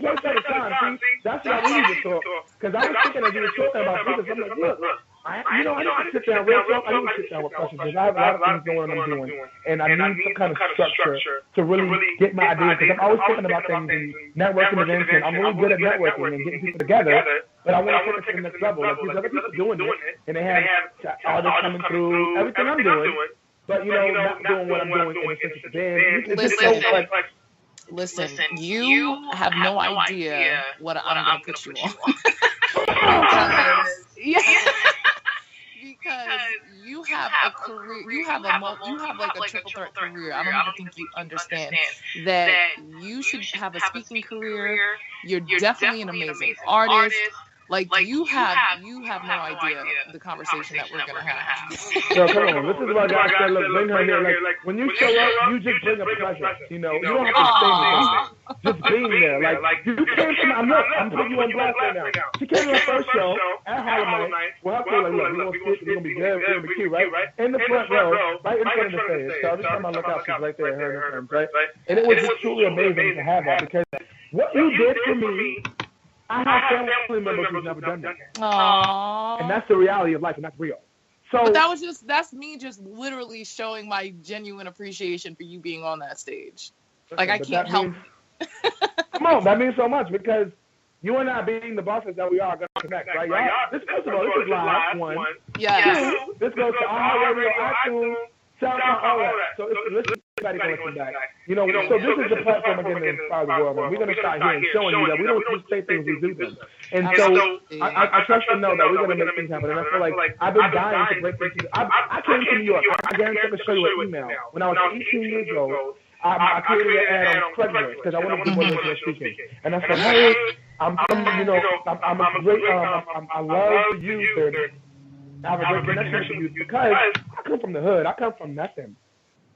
One place at a time. See, that's why we need to talk. Because I was thinking as you were talking about this, I'm like, look. I need to sit down real talk. I need to sit down with questions because I have a lot of things going on I'm doing, and I need some kind of structure to really get my ideas. Because I'm always thinking about things and networking events, and I'm really good at networking and getting people together. But I want to take it to the next level. Like, these other people doing it, and they have artists coming through, everything I'm doing, but not doing what I'm doing in the sense of the band. It's just so like. Listen, you have no idea what I'm going to put you on. Because you have a career, you have like a triple threat career. I don't even think you understand that you should have a speaking career. You're definitely an amazing artist. Like, you have no idea the conversation that we're gonna have. So come on, this is why God said, look, bring her here. Like, when you show up, you just bring a presence. You don't have to say anything. Just being there. Like, you came from. I'm putting you on blast right now. She came to her first show at Harlem Nights. Well, I feel like, look, we're gonna be good, we're gonna be cute, right? In the front row, right in front of the stage. So every time I look out, she's right there, her and her friends, right? And it was just truly amazing to have that because what you did for me. I have family members who've never done that. Aww. And that's the reality of life, and that's real. So but that's me just literally showing my genuine appreciation for you being on that stage. Like, I can't help. Come on, that means so much because you and I, being the bosses that we are, going to connect, right? Y'all, this first of all, this is live, one. Yes. Two, this goes to iHeartRadio, iTunes, SoundCloud, all that. So listen, everybody going to come back. So this is the platform again to inspire the world. And we're going to start here and showing you that we don't just say things, we do them. And so I trust you to know that we're going to make things happen. And I feel like I've been dying to break into. I came to New York. I guarantee I can show you an email. When I was 18 years old, I created an ad on Craigslist because I wanted to do women who are speaking. And I said, hey, I'm from, I'm a great, I love the youth and I have a great connection with the youth because I come from the hood. I come from nothing.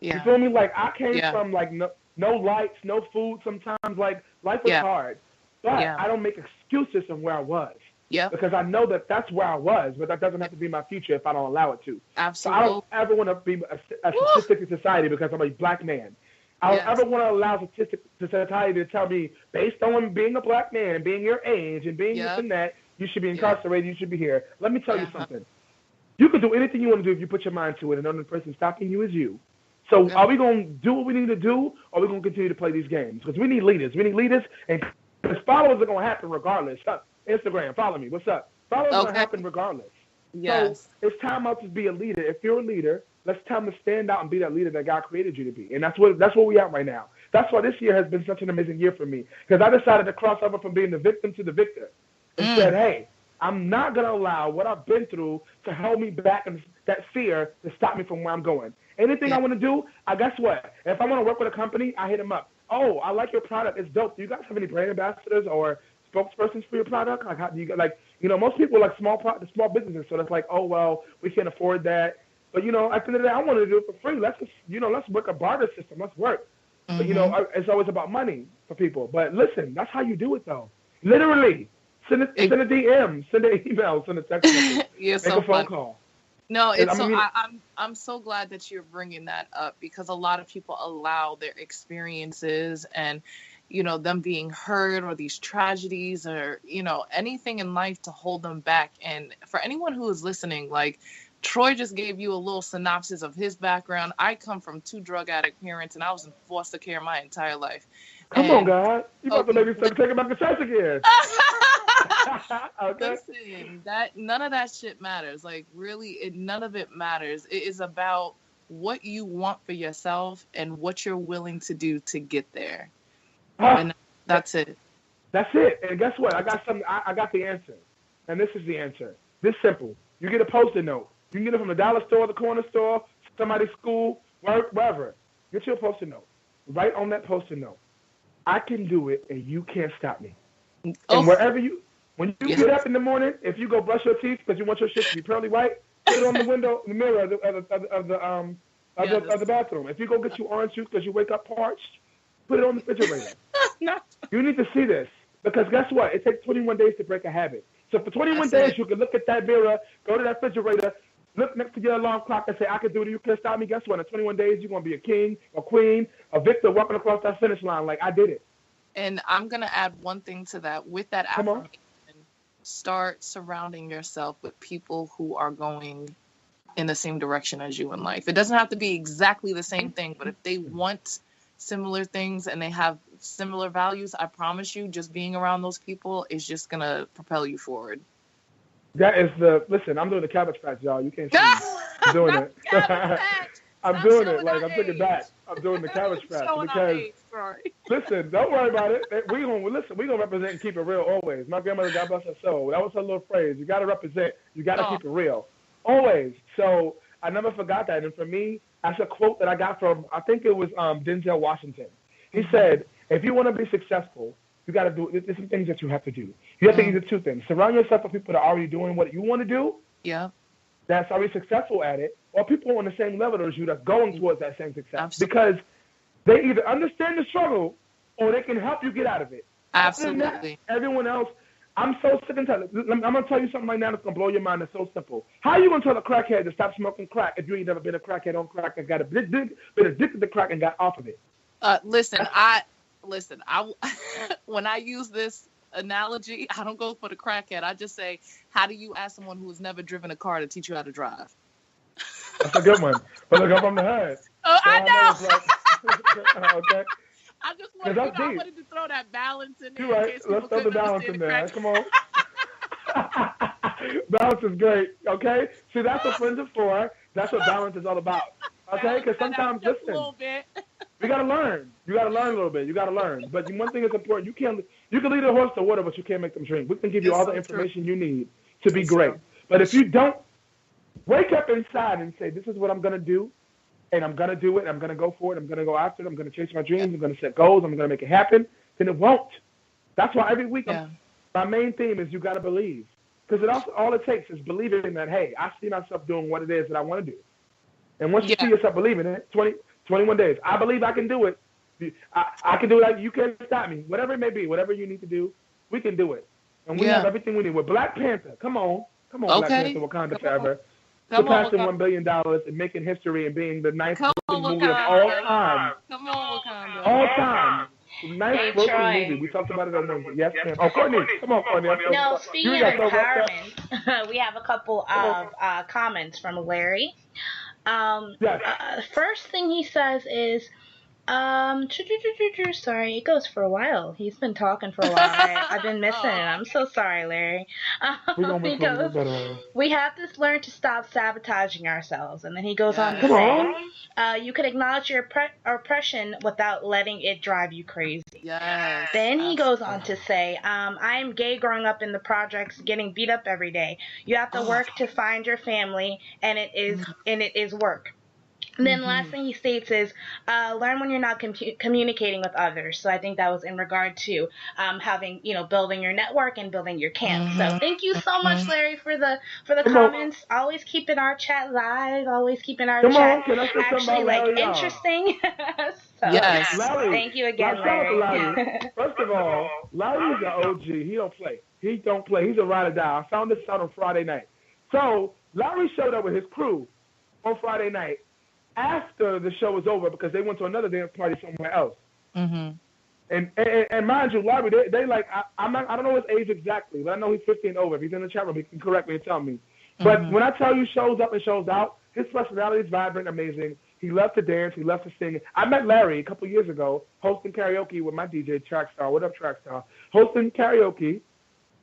Yeah. You feel me? Like, I came from, like, no lights, no food sometimes. Like, life was hard. But I don't make excuses of where I was. Yeah. Because I know that that's where I was, but that doesn't have to be my future if I don't allow it to. Absolutely. So I don't ever want to be a statistic in society because I'm a black man. I don't ever want to allow society to tell me, based on being a black man and being your age and being this and that, you should be incarcerated, you should be here. Let me tell you something. You can do anything you want to do if you put your mind to it, and the only person stopping you is you. So are we going to do what we need to do, or are we going to continue to play these games? Because we need leaders. We need leaders, and because followers are going to happen regardless. Instagram, follow me. What's up? Followers are going to happen regardless. Yes. So it's time out to be a leader. If you're a leader, it's time to stand out and be that leader that God created you to be. And that's what we are right now. That's why this year has been such an amazing year for me. Because I decided to cross over from being the victim to the victor. And said, hey, I'm not going to allow what I've been through to hold me back and that fear to stop me from where I'm going. Anything I want to do, guess what? If I want to work with a company, I hit them up. Oh, I like your product. It's dope. Do you guys have any brand ambassadors or spokespersons for your product? Like, how do you like? Most people are like small businesses, so it's like, oh well, we can't afford that. But at the end of the day, I wanted to do it for free. Let's just let's work a barter system. Let's work. Mm-hmm. But it's always about money for people. But listen, that's how you do it though. Literally, send a DM, send an email, send a text message, make a phone call. No, I'm so glad that you're bringing that up, because a lot of people allow their experiences and them being hurt or these tragedies or anything in life to hold them back. And for anyone who is listening, like Troy just gave you a little synopsis of his background. I come from 2 drug addict parents, and I was in foster care my entire life. Come on, God, you about to make me start taking back the church again. Okay. Listen, none of that shit matters. Like, really, none of it matters. It is about what you want for yourself and what you're willing to do to get there. And that's it. That's it. And guess what? I got something. I got the answer. And this is the answer. This simple. You get a Post-it note. You can get it from the dollar store, the corner store, somebody's school, work, wherever. Get your Post-it note. Write on that Post-it note, I can do it, and you can't stop me. Oh. And when you get up in the morning, if you go brush your teeth because you want your shit to be pearly white, put it on the window, the mirror of the bathroom. If you go get you orange juice because you wake up parched, put it on the refrigerator. No. You need to see this, because guess what? It takes 21 days to break a habit. So for 21 days, you can look at that mirror, go to that refrigerator, look next to your alarm clock and say, I can do it, you can't stop me. Guess what? In 21 days, you're going to be a king, a queen, a victor walking across that finish line like I did it. And I'm going to add one thing to that. With that affirmation, start surrounding yourself with people who are going in the same direction as you in life. It doesn't have to be exactly the same thing, but if they want similar things and they have similar values, I promise you, just being around those people is just going to propel you forward. That is listen, I'm doing the Cabbage Patch, y'all. You can't see me. I'm doing it. I'm doing it. Like, I'm taking back. I'm doing the Cabbage Patch because, listen, don't worry about it. We're going to represent and keep it real always. My grandmother, God bless her soul, that was her little phrase. You got to represent. You got to keep it real. Always. So I never forgot that. And for me, that's a quote that I got from, I think it was Denzel Washington. He said, if you want to be successful, you got to do, there's some things that you have to do. You have to do 2 things. Surround yourself with people that are already doing what you want to do. Yeah. That's already successful at it, or people on the same level as you that's going towards that same success. Absolutely. Because they either understand the struggle or they can help you get out of it. Absolutely. Everyone else, I'm so sick and tired. I'm going to tell you something right now that's going to blow your mind. It's so simple. How are you going to tell a crackhead to stop smoking crack if you ain't never been a crackhead on crack and been addicted to crack and got off of it? Listen, when I use this analogy, I don't go for the crackhead. I just say, how do you ask someone who's never driven a car to teach you how to drive? That's a good one. But look, I'm from the hood. Oh, so I know. Okay. I just wanted to throw that balance in there. You're right. Let's throw the balance in there. Come on. Balance is great. Okay. See, that's what friends are for. That's what balance is all about. Okay. Because sometimes, listen, we gotta learn. You gotta learn a little bit. You gotta learn. But one thing is important. You can lead a horse to water, but you can't make them drink. We can give you all the information you need to be great. But if you don't wake up inside and say, this is what I'm gonna do, and I'm gonna do it, I'm gonna go for it, I'm gonna go after it, I'm gonna chase my dreams, I'm gonna set goals, I'm gonna make it happen, then it won't. That's why every week my main theme is you gotta believe. Because all it takes is believing that, hey, I see myself doing what it is that I want to do. And once you see yourself believing it, 21 days. I believe I can do it. I can do it. You can't stop me. Whatever it may be, whatever you need to do, we can do it. And we have everything we need. With Black Panther, come on, Black Panther, Wakanda Forever. Surpassing $1 billion and making history and being the nicest movie of all time. Come on, Wakanda. All time. Nice movie. We talked about it on Wednesday. Yes, ma'am. Oh, Courtney. Come on, Courtney. No, speaking of empowerment, we have a couple of comments from Larry. First thing he says is, Sorry, it goes for a while. He's been talking for a while. I've been missing it. I'm so sorry, Larry. He goes, we have to learn to stop sabotaging ourselves. And then he goes on to say, you can acknowledge your oppression without letting it drive you crazy. Yes. Then he goes on to say, I am gay growing up in the projects, getting beat up every day. You have to work to find your family, and it is work. And then last thing he states is, learn when you're not communicating with others. So I think that was in regard to having, building your network and building your camp. So thank you so much, Larry, for the comments. Always keeping our chat live. Always keeping our chat actually interesting. So, yes. Larry, thank you again, Larry. First of all, Larry's an OG. He don't play. He's a ride or die. I found this out on Friday night. So Larry showed up with his crew on Friday night after the show was over because they went to another dance party somewhere else. And mind you, Larry, they like, I don't know his age exactly, but I know he's 15 over. If he's in the chat room, he can correct me and tell me. But when I tell you shows up and shows out, his personality is vibrant, amazing. He loves to dance. He loves to sing. I met Larry a couple years ago hosting karaoke with my DJ, Trackstar. What up, Trackstar? Hosting karaoke,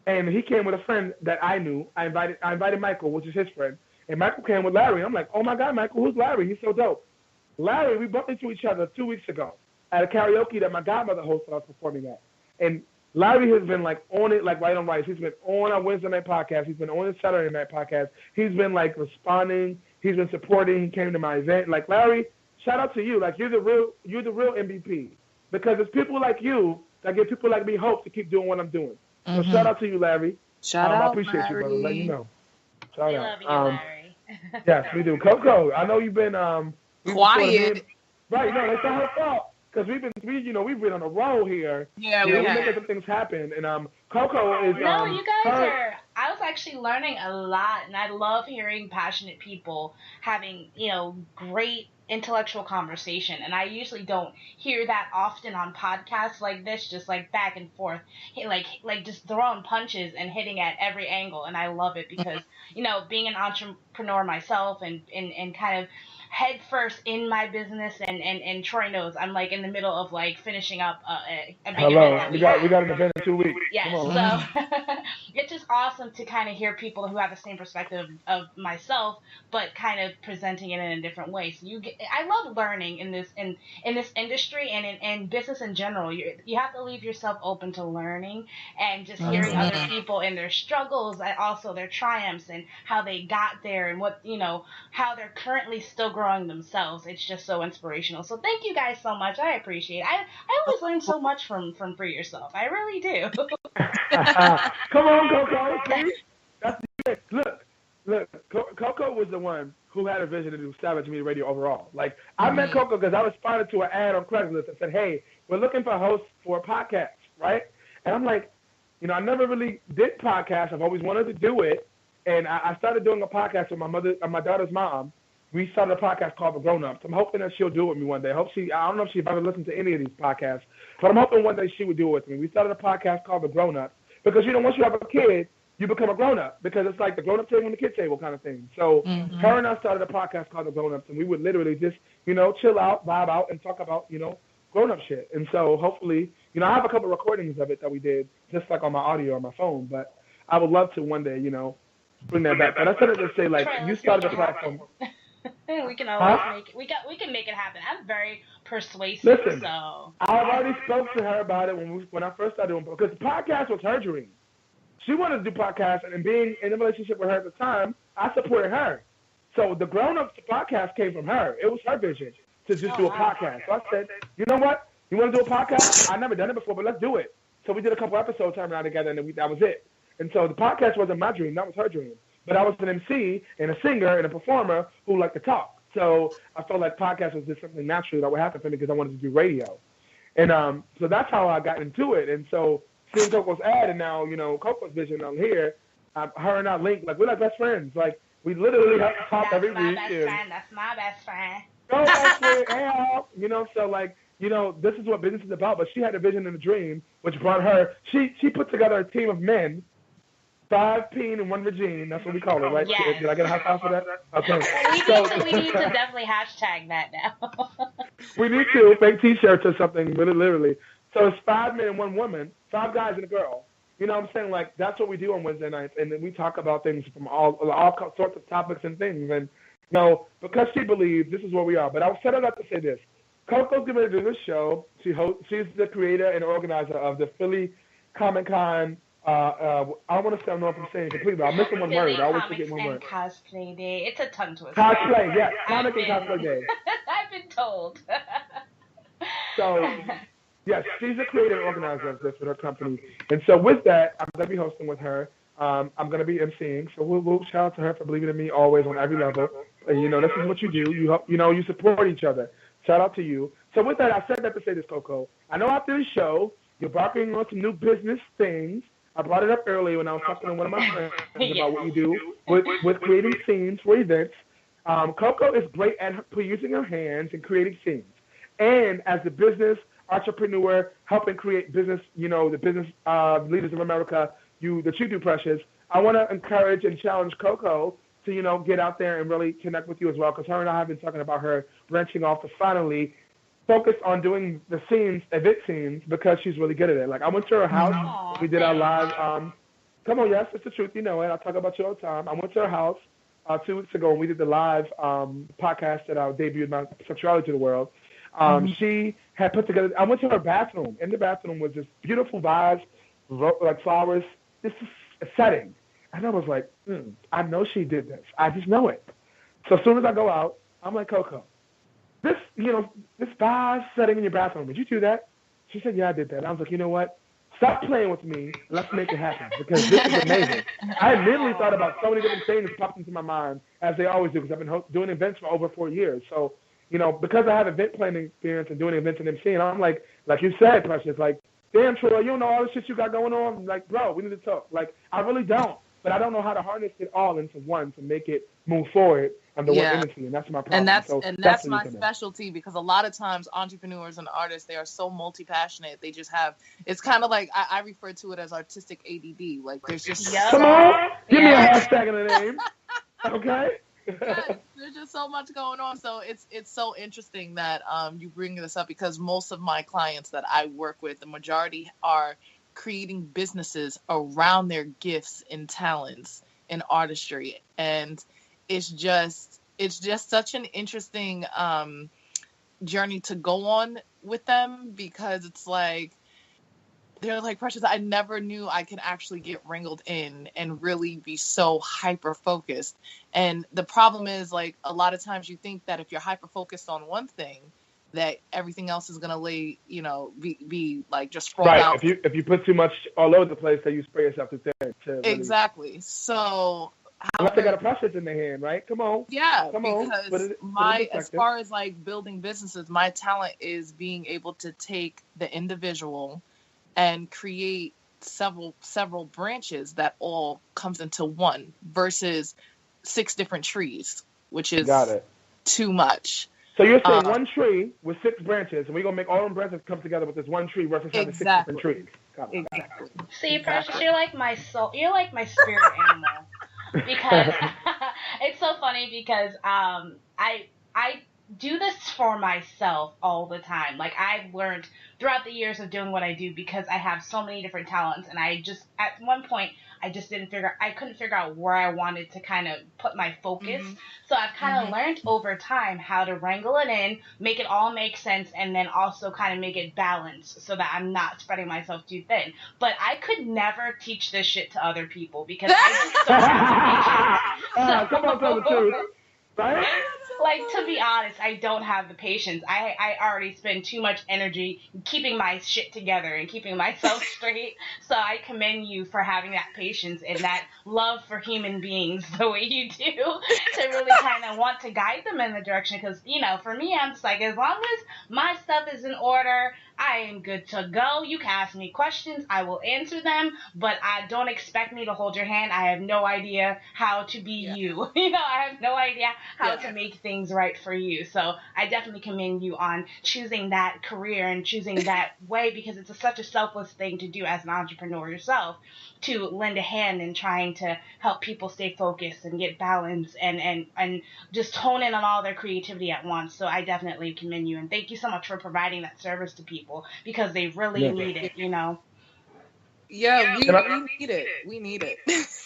and he came with a friend that I knew. I invited Michael, which is his friend. And Michael came with Larry. I'm like, oh, my God, Michael, who's Larry? He's so dope. Larry, we bumped into each other 2 weeks ago at a karaoke that my godmother hosted I was performing at. And Larry has been, like, on it, like, right on rice. He's been on our Wednesday night podcast. He's been on the Saturday night podcast. He's been, like, responding. He's been supporting. He came to my event. Like, Larry, shout out to you. Like, you're the real MVP. Because it's people like you that give people like me hope to keep doing what I'm doing. So shout out to you, Larry. Shout out, I appreciate Larry. you, brother. Let you know. Shout We out. love you, Larry. Yes, we do. Coco, I know you've been quiet. Right, no, that's not her fault. Because we've been on a roll here. Yeah, we're we have. making some things happen. And Coco is No, you guys are. I was actually learning a lot, and I love hearing passionate people having, great intellectual conversation. And I usually don't hear that often on podcasts like this, just like back and forth, like just throwing punches and hitting at every angle. And I love it because, being an entrepreneur myself and kind of head first in my business, and Troy knows I'm like in the middle of like finishing up a big Hello, event we got an event in 2 weeks. Yeah, so it's just awesome to kind of hear people who have the same perspective of myself, but kind of presenting it in a different way. So I love learning in this industry and in business in general. You have to leave yourself open to learning and just hearing other people and their struggles, and also their triumphs and how they got there and what how they're currently still growing themselves. It's just so inspirational. So thank you guys so much. I appreciate it. I always learn so much from Free Yourself. I really do. Come on, Coco. See? That's it. Look. Coco was the one who had a vision to do Savage Media Radio overall. Like, I met Coco because I responded to an ad on Craigslist that said, hey, we're looking for hosts for a podcast, right? And I'm like, I never really did podcasts. I've always wanted to do it. And I started doing a podcast with my daughter's mom. We started a podcast called The Grown Ups. I'm hoping that she'll do it with me one day. I don't know if she's ever listened to any of these podcasts, but I'm hoping one day she would do it with me. We started a podcast called The Grown Ups because, once you have a kid, you become a grown-up because it's like the grown-up table and the kid table kind of thing. So her and I started a podcast called The Grown Ups, and we would literally just, chill out, vibe out, and talk about, grown-up shit. And so hopefully, I have a couple recordings of it that we did just like on my audio on my phone, but I would love to one day, bring that back. But I said it to say, like, you started a platform. We can always make it. We can make it happen. I'm very persuasive. Listen, so I've already spoke to her about it when I first started doing, because the podcast was her dream. She wanted to do podcasts, and being in a relationship with her at the time, I supported her. So the Grown Ups podcast came from her. It was her vision to just do a podcast. So I said, you know what? You want to do a podcast? I've never done it before, but let's do it. So we did a couple episodes time around together, and that was it. And so the podcast wasn't my dream. That was her dream. But I was an MC and a singer and a performer who liked to talk. So I felt like podcast was just something natural that would happen for me because I wanted to do radio. And so that's how I got into it. And so seeing Coco's ad and now, Coco's vision on here, her and I linked. Like, we're like best friends. Like, we literally have to talk every week. That's my best friend. Go best friend. So like, this is what business is about. But she had a vision and a dream, which brought her. She put together a team of men. 5 Peen and 1 Regine. That's what we call it, right? Yes. Did I get a high five for that? Okay. We need to definitely hashtag that now. We need to make T-shirts or something, literally. So it's 5 men and 1 woman, 5 guys and a girl. You know what I'm saying? Like, that's what we do on Wednesday nights, and then we talk about things from all sorts of topics and things. And, you know, because she believes, this is where we are. But I'll set it up to say this. Coco's getting ready to do this show. She's the creator and organizer of the Philly Comic Con. I don't want to say, I don't know if I'm saying it completely. I'm missing one word. I always forget one word. Cosplay Day. It's a tongue twister. Cosplay, yes. Comic and Cosplay Day. I've been told. So, yes, she's a creative organizer of this with her company. And so with that, I'm going to be hosting with her. I'm going to be emceeing. So we'll shout out to her for believing in me always on every level. And, you know, this is what you do. You support each other. Shout out to you. So with that, I said that to say this, Coco. I know after the show, you're embarking on some new business things. I brought it up earlier when I was talking to one of my friends about what you do with creating scenes for events. Coco is great at using her hands and creating scenes. And as a business entrepreneur, helping create business, you know, the business leaders of America, that you do, Precious, I want to encourage and challenge Coco to, you know, get out there and really connect with you as well, because her and I have been talking about her branching off to finally focus on doing the event scenes, because she's really good at it. Like, I went to her house. Aww, we did our live. Come on, yes, it's the truth. You know it. I talk about you all the time. I went to her house 2 weeks ago, and we did the live podcast that I debuted my sexuality to the world. She had put together. I went to her bathroom. In the bathroom was this beautiful vase, like flowers. This is a setting, and I was like, I know she did this. I just know it. So as soon as I go out, I'm like, Coco, this vase setting in your bathroom, did you do that? She said, yeah, I did that. And I was like, you know what? Stop playing with me. Let's make it happen, because this is amazing. I immediately thought about so many different things that popped into my mind, as they always do, because I've been doing events for over 4 years. So, you know, because I have event planning experience and doing events and emceeing, I'm like you said, Precious, like, damn, Troy, you don't know all the shit you got going on? I'm like, bro, we need to talk. Like, I really don't. But I don't know how to harness it all into one to make it move forward under one entity, and that's my problem. And that's my specialty, because a lot of times entrepreneurs and artists, they are so multi-passionate. They just have, it's kind of like, I refer to it as artistic ADD. Like, there's just come on, give me a hashtag in the name, okay? There's just so much going on. So it's so interesting that you bring this up, because most of my clients that I work with, the majority are creating businesses around their gifts and talents in artistry, and it's just such an interesting journey to go on with them, because it's like, they're like, Precious, I never knew I could actually get wrangled in and really be so hyper focused. And the problem is, like, a lot of times you think that if you're hyper focused on one thing, that everything else is gonna be like just sprawled out. Right. If you put too much all over the place, then you spray yourself too thin. Exactly. So unless they got a process in their hand, right? Come on. Yeah. Because as far as like building businesses, my talent is being able to take the individual and create several branches that all comes into one, versus 6 different trees, which is too much. So you're saying one tree with 6 branches, and we're going to make all them branches come together with this one tree versus having 6 different trees. Exactly. See, Precious, you're like my soul. You're like my spirit animal. Because it's so funny, because I do this for myself all the time. Like, I've learned throughout the years of doing what I do, because I have so many different talents, and I just, at one point, I couldn't figure out where I wanted to kind of put my focus. So I've kind of learned over time how to wrangle it in, make it all make sense, and then also kind of make it balanced so that I'm not spreading myself too thin. But I could never teach this shit to other people, because I just don't have the patience. Come on, tell the truth. Right? Like, to be honest, I don't have the patience. I already spend too much energy keeping my shit together and keeping myself straight. So I commend you for having that patience and that love for human beings the way you do, to really kind of want to guide them in the direction. Because, you know, for me, I'm just like, as long as my stuff is in order, I am good to go. You can ask me questions. I will answer them, but I don't expect me to hold your hand. I have no idea how to be you. I have no idea how to make things right for you. So I definitely commend you on choosing that career and choosing that way, because it's such a selfless thing to do as an entrepreneur yourself, to lend a hand in trying to help people stay focused and get balance and just hone in on all their creativity at once. So I definitely commend you, and thank you so much for providing that service to people, because they really need it, Yeah, we need it. We need it.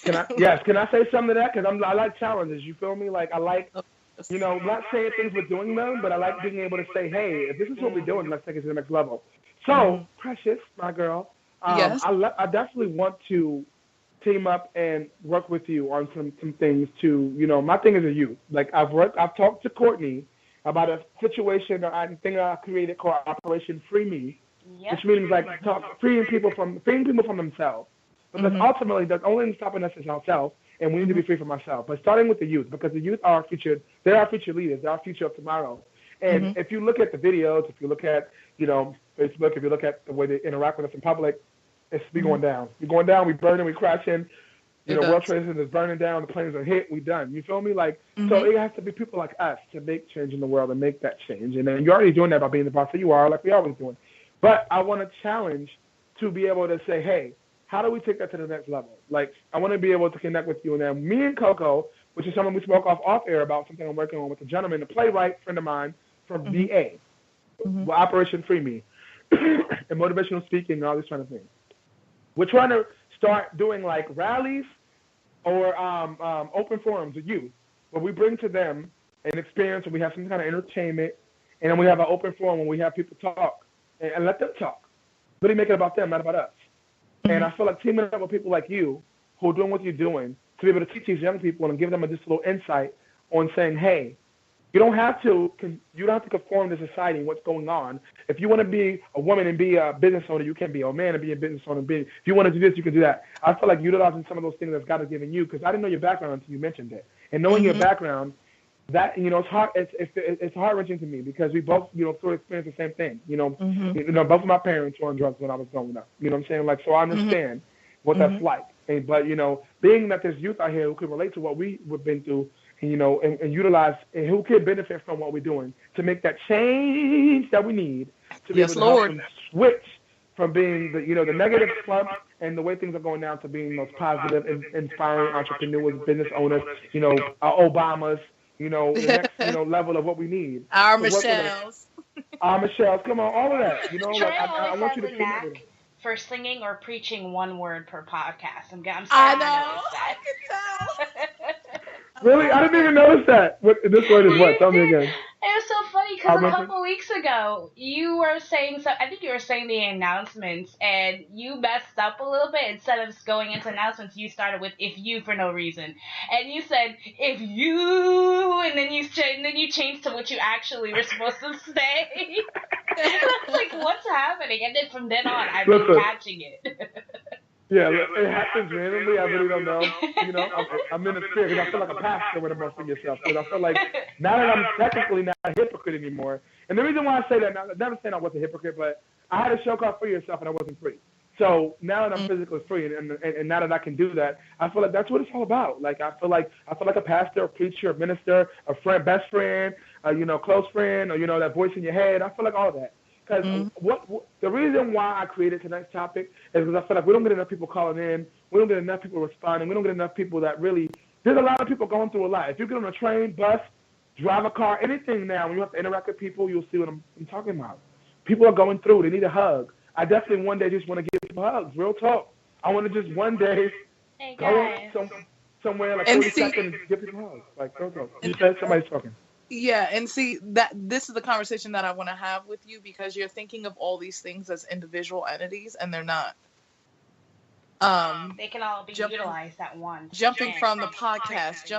Can I say something to that? Because I like challenges. You feel me? Like I like, not saying things we're doing them, but I like being able to say, hey, if this is what we're doing, let's take it to the next level. So, Precious, my girl, yes. I definitely want to team up and work with you on some things too. My thing is a youth. Like I've talked to Courtney about a situation or a thing I created called Operation Free Me, which means like freeing people from themselves. Because ultimately, the only thing stopping us is ourselves, and we need to be free from ourselves. But starting with the youth, because the youth are our future. They're our future leaders. They're our future of tomorrow. And if you look at the videos, if you look at Facebook, if you look at the way they interact with us in public, it's going down. We're going down. We're burning. We're crashing. World Trade Center is burning down. The planes are hit. We done. You feel me? Like so, it has to be people like us to make change in the world and make that change. And then you're already doing that by being the boss that you are, like we always doing. But I want to challenge to be able to say, hey, how do we take that to the next level? Like I want to be able to connect with you. And then me and Coco, which is someone we spoke off air about, something I'm working on with a gentleman, a playwright friend of mine from VA, Operation Free Me, and motivational speaking and all these kind of things. We're trying to start doing like rallies or open forums with youth, where we bring to them an experience and we have some kind of entertainment, and then we have an open forum where we have people talk and let them talk. Really make it about them, not about us. And I feel like teaming up with people like you who are doing what you're doing to be able to teach these young people and give them just a little insight on saying, hey, you don't have to conform to society and what's going on. If you want to be a woman and be a business owner, you can be. Or a man and be a business owner. If you want to do this, you can do that. I feel like utilizing some of those things that God has given you, because I didn't know your background until you mentioned it. And knowing your background, that it's hard. It's heart-wrenching to me, because we both sort of experienced the same thing. Both of my parents were on drugs when I was growing up. You know what I'm saying? Like, so I understand what that's like. But being that there's youth out here who can relate to what we've been through, and utilize, and who can benefit from what we're doing to make that change that we need to be able to help them switch from being the negative slump and the way things are going down to being those positive, inspiring entrepreneurs, business owners, Obamas, the next level of what we need. Our Michelles. Our Michelles, come on, all of that. I want you to knack for singing or preaching one word per podcast. I'm sorry. I know. I can tell. Really? I didn't even notice that. This word is what? Tell me again. It was so funny because a couple weeks ago, you were saying I think you were saying the announcements, and you messed up a little bit. Instead of going into announcements, you started with "if you" for no reason, and you said "if you," and then you changed to what you actually were supposed to say. And I was like, "What's happening?" And then from then on, I've been catching it. Yeah, it happens randomly. I really don't know. I'm in the spirit because I feel like a pastor when I'm boasting yourself. Because I feel like now that I'm technically not a hypocrite anymore. And the reason why I say that, I'm never saying I was a hypocrite, but I had a show called Free Yourself and I wasn't free. So now that I'm physically free and now that I can do that, I feel like that's what it's all about. Like I feel like a pastor, a preacher, a minister, a friend, best friend, close friend, or that voice in your head. I feel like all that. Because the reason why I created tonight's topic is because I feel like we don't get enough people calling in. We don't get enough people responding. We don't get enough people that really – there's a lot of people going through a lot. If you get on a train, bus, drive a car, anything now, when you have to interact with people, you'll see what I'm talking about. People are going through. They need a hug. I definitely one day just want to give people hugs. Real talk. I want to just one day go somewhere like 30 seconds and give people hugs. Like, real talk. You said somebody's talking. Yeah, and see that this is the conversation that I want to have with you, because you're thinking of all these things as individual entities, and they're not. They can all be utilized at once. Jumping from the podcast,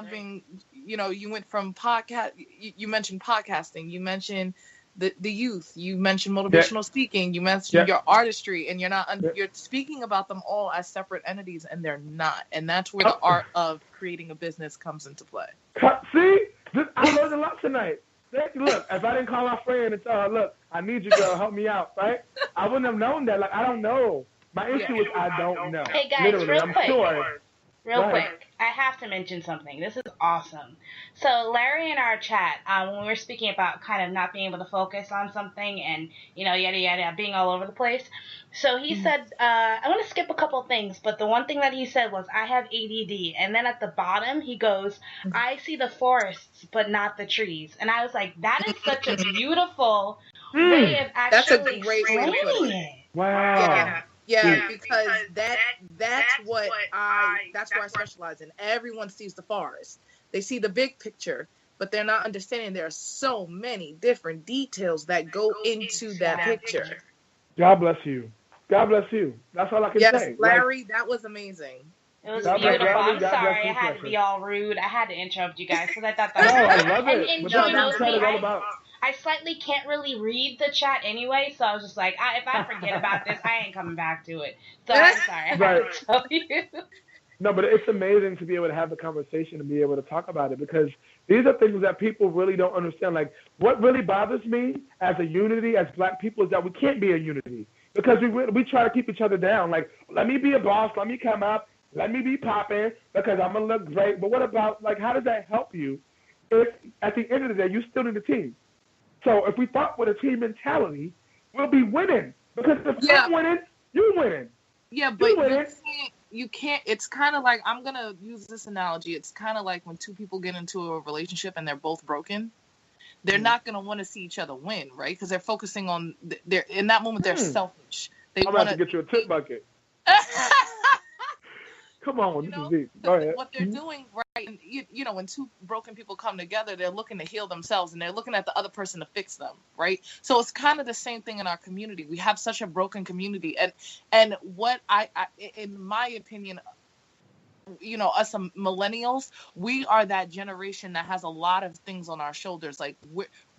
you went from podcast. You mentioned podcasting. You mentioned the youth. You mentioned motivational speaking. You mentioned your artistry, and you're speaking about them all as separate entities, and they're not. And that's where the art of creating a business comes into play. See. I learned a lot tonight. Look, if I didn't call our friend and tell her, look, I need you, girl, help me out, right? I wouldn't have known that. Like, I don't know. My issue is I don't know. Hey guys, Literally, real I'm quick. sure. Real Right. quick, I have to mention something. This is awesome. So Larry in our chat, when we were speaking about kind of not being able to focus on something and yada yada, being all over the place. So he said, I want to skip a couple things, but the one thing that he said was, I have ADD, and then at the bottom he goes, I see the forests but not the trees, and I was like, that is such a beautiful way of That's a actually great way to put explaining it. it. Wow. Yeah, because that's where I specialize in. Everyone sees the forest. They see the big picture, but they're not understanding there are so many different details that go into that picture. God bless you. God bless you. That's all I can say. Larry, that was amazing. It was God bless beautiful. Larry, I'm God sorry, I bless had to Precious. be all rude. I had to interrupt you guys because I thought No, that was I love it. And But Joey that's knows what me. it's all about. I slightly can't really read the chat anyway, so I was just like, if I forget about this, I ain't coming back to it. So I'm sorry. I had to tell you. No, but it's amazing to be able to have the conversation and be able to talk about it, because these are things that people really don't understand. Like, what really bothers me as a unity, as Black people, is that we can't be a unity because we try to keep each other down. Like, let me be a boss, let me come up, let me be popping because I'm gonna look great. But what about, like, how does that help you if at the end of the day you still need a team? So if we thought with a team mentality, we'll be winning, because if I'm winning, you're winning. Yeah, but you can't. It's kind of like, I'm gonna use this analogy. It's kind of like when two people get into a relationship and they're both broken. They're not gonna want to see each other win, right? Because they're focusing on in that moment they're selfish. They I'm want about to get you a tip bucket. Come on, this is deep. Go ahead. What they're doing, right? And when two broken people come together, they're looking to heal themselves and they're looking at the other person to fix them, right? So it's kind of the same thing in our community. We have such a broken community, and what I in my opinion, us millennials, we are that generation that has a lot of things on our shoulders. Like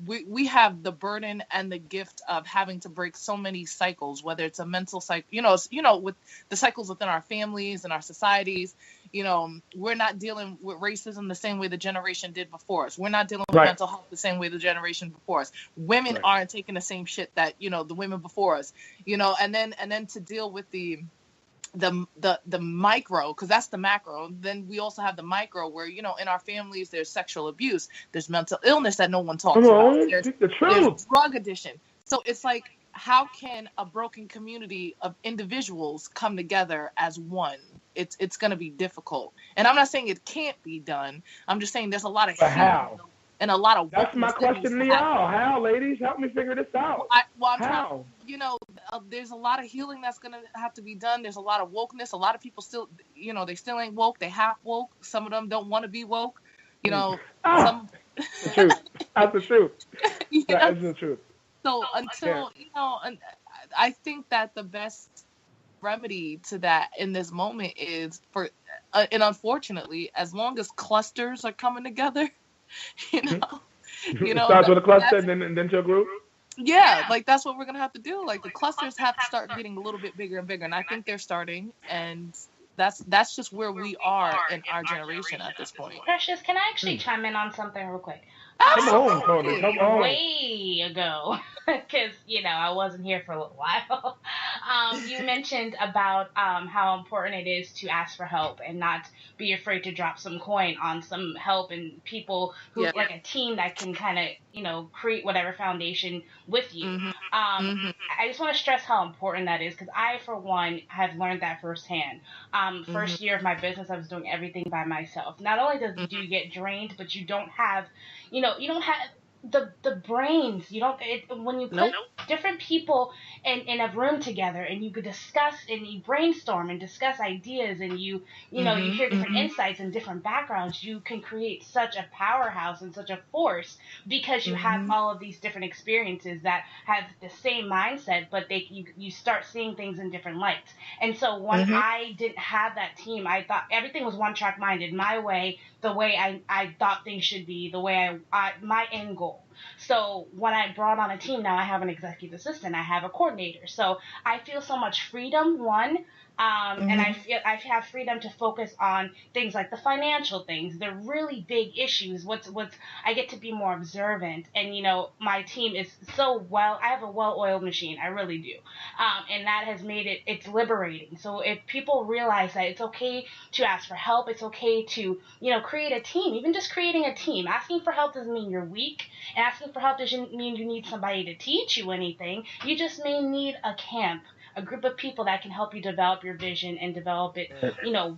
we have the burden and the gift of having to break so many cycles, whether it's a mental cycle, with the cycles within our families and our societies. We're not dealing with racism the same way the generation did before us. We're not dealing with mental health the same way the generation before us. Women aren't taking the same shit that, the women before us, and then to deal with the micro, because that's the macro. Then we also have the micro where, in our families, there's sexual abuse, there's mental illness that no one talks about, there's drug addiction. So it's like, how can a broken community of individuals come together as one? It's going to be difficult. And I'm not saying it can't be done. I'm just saying there's a lot of how? And a lot of that's my question to y'all. How, ladies? Help me figure this out. I'm trying. There's a lot of healing that's gonna have to be done. There's a lot of wokeness. A lot of people still, they still ain't woke. They half woke. Some of them don't want to be woke. Some. The truth. That's the truth. That is the truth. So until and I think that the best remedy to that in this moment is and unfortunately, as long as clusters are coming together. It starts with a cluster and then to a group. Yeah, like that's what we're gonna have to do. Like the clusters have to start getting a little bit bigger and bigger, and I think they're starting. And that's just where we are in our generation at this point. Precious, can I actually chime in on something real quick? Come on, Tony. Come on. Way ago, because I wasn't here for a little while. You mentioned about how important it is to ask for help and not be afraid to drop some coin on some help and people who like a team that can kind of create whatever foundation with you. I just want to stress how important that is, because I, for one, have learned that firsthand. First year of my business, I was doing everything by myself. Not only do you get drained, but you don't have you don't have the brains. You don't when you put different people in a room together and you could discuss and you brainstorm and discuss ideas and you hear different insights and different backgrounds, you can create such a powerhouse and such a force, because you have all of these different experiences that have the same mindset, but you start seeing things in different lights. And so when I didn't have that team, I thought everything was one track minded, my way, the way I thought things should be, the way I my end goal. So when I brought on a team, now I have an executive assistant, I have a coordinator. So I feel so much freedom, one, And I feel I have freedom to focus on things like the financial things, the really big issues. What's I get to be more observant, and my team is so well. I have a well-oiled machine, I really do, and that has made it's liberating. So if people realize that it's okay to ask for help, it's okay to create a team. Even just creating a team, asking for help doesn't mean you're weak, and asking for help doesn't mean you need somebody to teach you anything. You just may need a camp, a group of people that can help you develop your vision and develop it,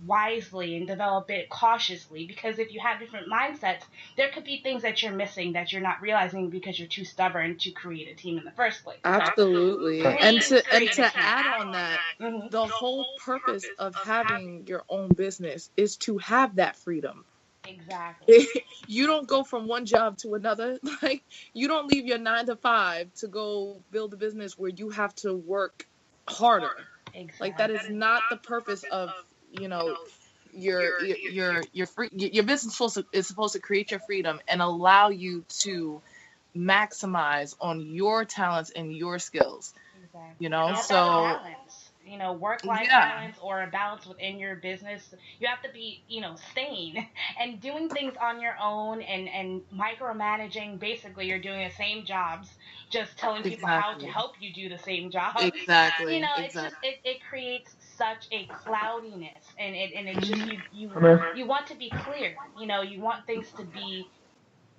wisely, and develop it cautiously. Because if you have different mindsets, there could be things that you're missing that you're not realizing because you're too stubborn to create a team in the first place. Absolutely. So, and to add on that, the whole purpose of having your own business is to have that freedom. Exactly. You don't go from one job to another. Like, you don't leave your 9 to 5 to go build a business where you have to work harder. Exactly. Like, that is not the purpose of your free. Your business is supposed to create your freedom and allow you to maximize on your talents and your skills. Exactly. So balance. Work-life balance, or a balance within your business. You have to be, sane and doing things on your own, and micromanaging. Basically, you're doing the same jobs, just telling people how to help you do the same job. Exactly. It's just it creates such a cloudiness, and it's just you want to be clear. You want things to be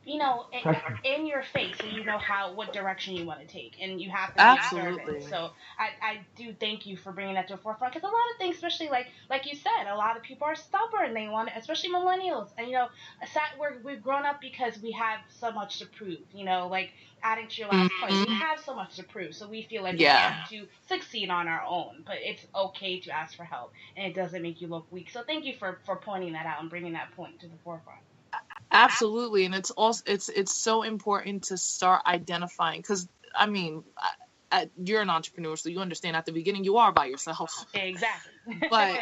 in your face, so you know what direction you want to take, and you have to be observant. So I do thank you for bringing that to the forefront, because a lot of things, especially like you said, a lot of people are stubborn. They want, especially millennials, and we've grown up because we have so much to prove. Like, adding to your last point, we have so much to prove, so we feel like we have to succeed on our own. But it's okay to ask for help, and it doesn't make you look weak. So thank you for pointing that out and bringing that point to the forefront. Absolutely. And it's also it's so important to start identifying, because you're an entrepreneur, so you understand at the beginning you are by yourself. Exactly. But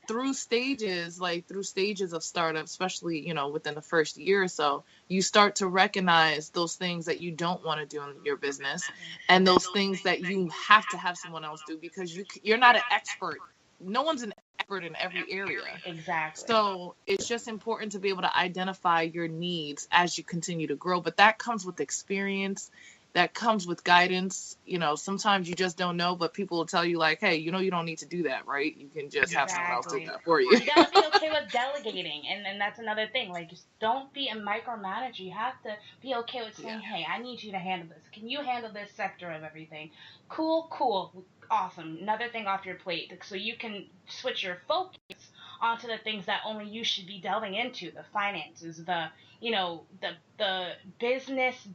through stages of startup, especially within the first year or so, you start to recognize those things that you don't want to do in your business, and those things that you have to have someone else do, because you're not an expert. No one's an expert in every area. Exactly. So it's just important to be able to identify your needs as you continue to grow. But that comes with experience. That comes with guidance. Sometimes you just don't know, but people will tell you, like, hey, you don't need to do that, right? You can just have someone else do that for you. You gotta be okay with delegating, and that's another thing. Like, just don't be a micromanager. You have to be okay with saying, hey, I need you to handle this. Can you handle this sector of everything? Cool. Awesome. Another thing off your plate, so you can switch your focus onto the things that only you should be delving into: the finances, the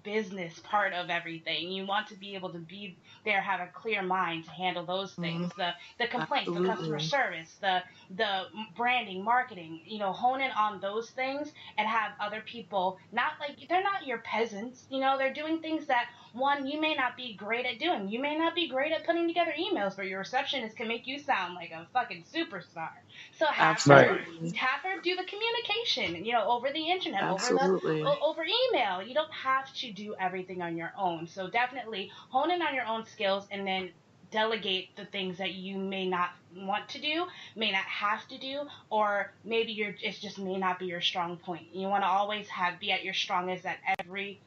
business part of everything. You want to be able to be there, have a clear mind to handle those things. The complaints, the customer service, the branding, marketing. Hone in on those things, and have other people, they're not your peasants. They're doing things that, one, you may not be great at doing. You may not be great at putting together emails, but your receptionist can make you sound like a fucking superstar. So have her do the communication, over the internet, over email. You don't have to do everything on your own. So definitely hone in on your own skills, and then delegate the things that you may not want to do, may not have to do, or maybe it just may not be your strong point. You want to always be at your strongest at every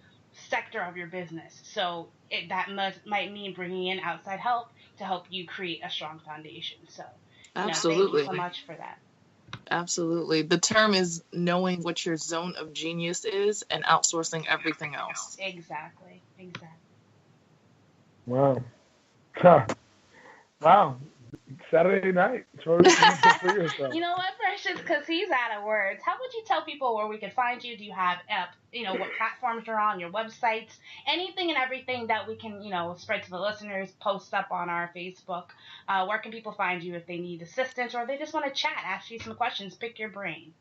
sector of your business. So that might mean bringing in outside help to help you create a strong foundation. So absolutely, thank you so much for that. Absolutely. The term is knowing what your zone of genius is and outsourcing everything else. Exactly. Wow. Wow. Saturday night. For yourself. You know what, Precious? Because he's out of words. How would you tell people where we could find you? Do you have, what platforms you're on, your websites, anything and everything that we can, spread to the listeners, post up on our Facebook? Where can people find you if they need assistance, or they just want to chat, ask you some questions, pick your brain?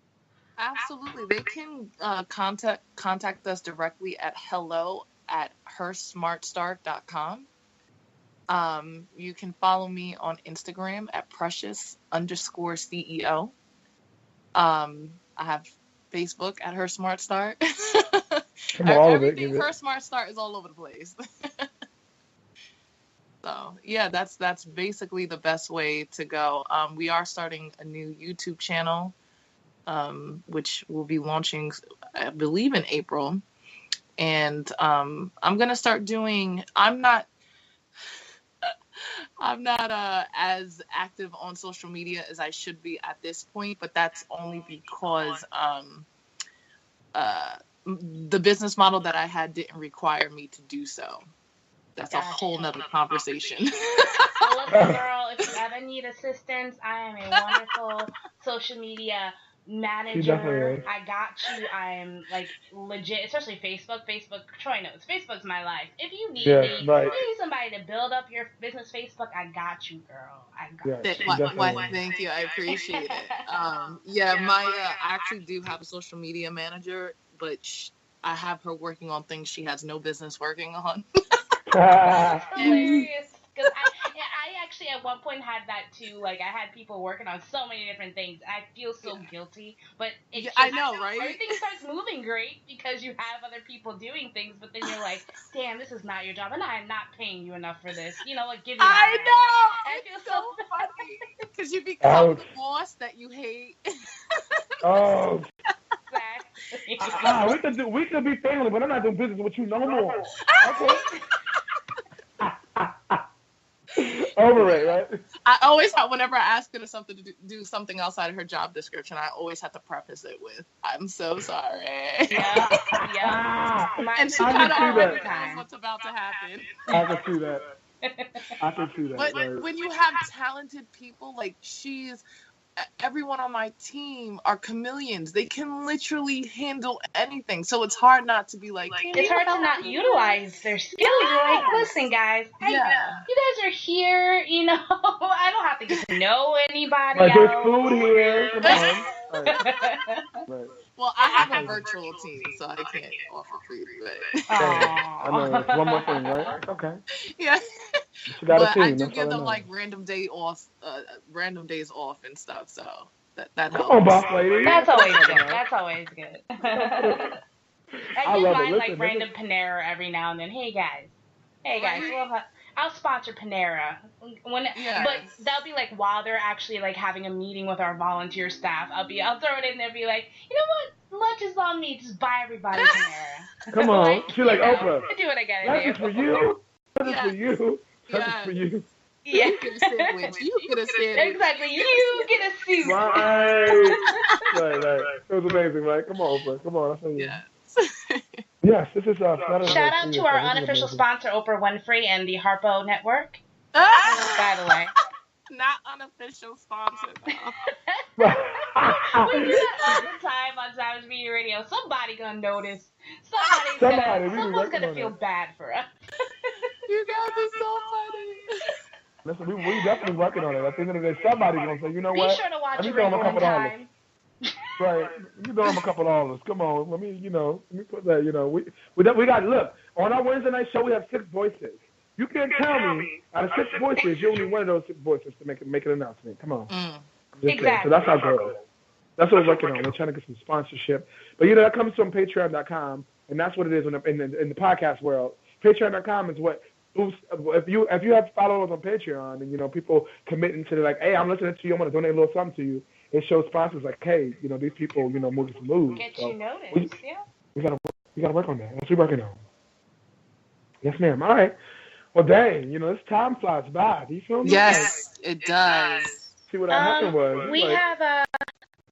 Absolutely. They can contact us directly at hello@hersmartstart.com. You can follow me on Instagram at precious_CEO. I have Facebook at Her Smart Start. Everything Her Smart Start is all over the place. So yeah, that's basically the best way to go. We are starting a new YouTube channel, which will be launching, I believe, in April. And I'm gonna start doing. I'm not as active on social media as I should be at this point, but that's only because the business model that I had didn't require me to do so. That's a whole nother conversation. Well, listen, girl, if you ever need assistance, I am a wonderful social media manager. I got you. I'm like legit, especially Facebook. Troy knows. Facebook's my life. If you need me, you need somebody to build up your business Facebook, I got you, girl. I got you. Thank you. I appreciate it. I actually do have a social media manager, but I have her working on things she has no business working on. Hilarious. Because I actually at one point had that too. Like, I had people working on so many different things. I feel so guilty, but I know, right? Everything starts moving great because you have other people doing things, but then you're like, damn, this is not your job, and I am not paying you enough for this. You know what? Give me that. I know. I feel so funny because you become the boss that you hate. Oh. Exactly. We could be family, but I'm not doing business with you no more. Okay. Over it, right? I always have, whenever I ask her to do something outside of her job description, I always have to preface it with, "I'm so sorry." Yeah. And she kind of already knows what's about to happen. I can see that. But when you have talented people, like everyone on my team are chameleons. They can literally handle anything. So it's hard not to be like, it's hard to not utilize their skills. You're like, listen, guys, you guys are here, you know, I don't have to get to know anybody else. There's food here. Come on. Right. Well, I have a virtual team, so I can't offer food. But I know. It's one more thing, right? Okay. Yeah. But I do give them like random days off and stuff. So that helps. Come on, boss lady. That's always good. I do mind like random Panera every now and then. Hey guys, I'll sponsor Panera but that'll be like while they're actually like having a meeting with our volunteer staff. I'll throw it in there and be like, you know what? Lunch is on me. Just buy everybody Panera. Come on, she's like Oprah. I do what I gotta do. That's for you. That's for you. That's for you. Yeah. You get a sandwich. Exactly. You get a soup. Right. It was amazing, right? Come on, Oprah. Come on. I'll show you. Yes, this is Shout out to our unofficial sponsor, Oprah Winfrey and the Harpo Network. By the way. Not unofficial sponsor, though. We do that all the time on Savage Media Radio. Somebody gonna notice. Someone's gonna feel bad for us. You guys are so funny. Listen, we definitely working on it. At the end of the day, somebody's gonna say, you know what? Be sure to watch it one time. Right. You throw them a couple dollars. Come on. Let me put that, we got, look, on our Wednesday night show, we have 6 voices. You can't tell me out of 6 voices, you only need one of those 6 voices to make an announcement. Come on. Exactly. So that's our goal. That's what we're working on. We're trying to get some sponsorship. But, that comes from Patreon.com, and that's what it is in the podcast world. Patreon.com is what boosts. If you have followers on Patreon and, people committing to like, hey, I'm listening to you, I want to donate a little something to you. It shows sponsors like, hey, these people, moving some moves. Get you noticed, We gotta work on that. That's what we're working on. Yes, ma'am. All right. Well, dang, this time flies by. Do you feel me? Yes, it does. See what happened was. We have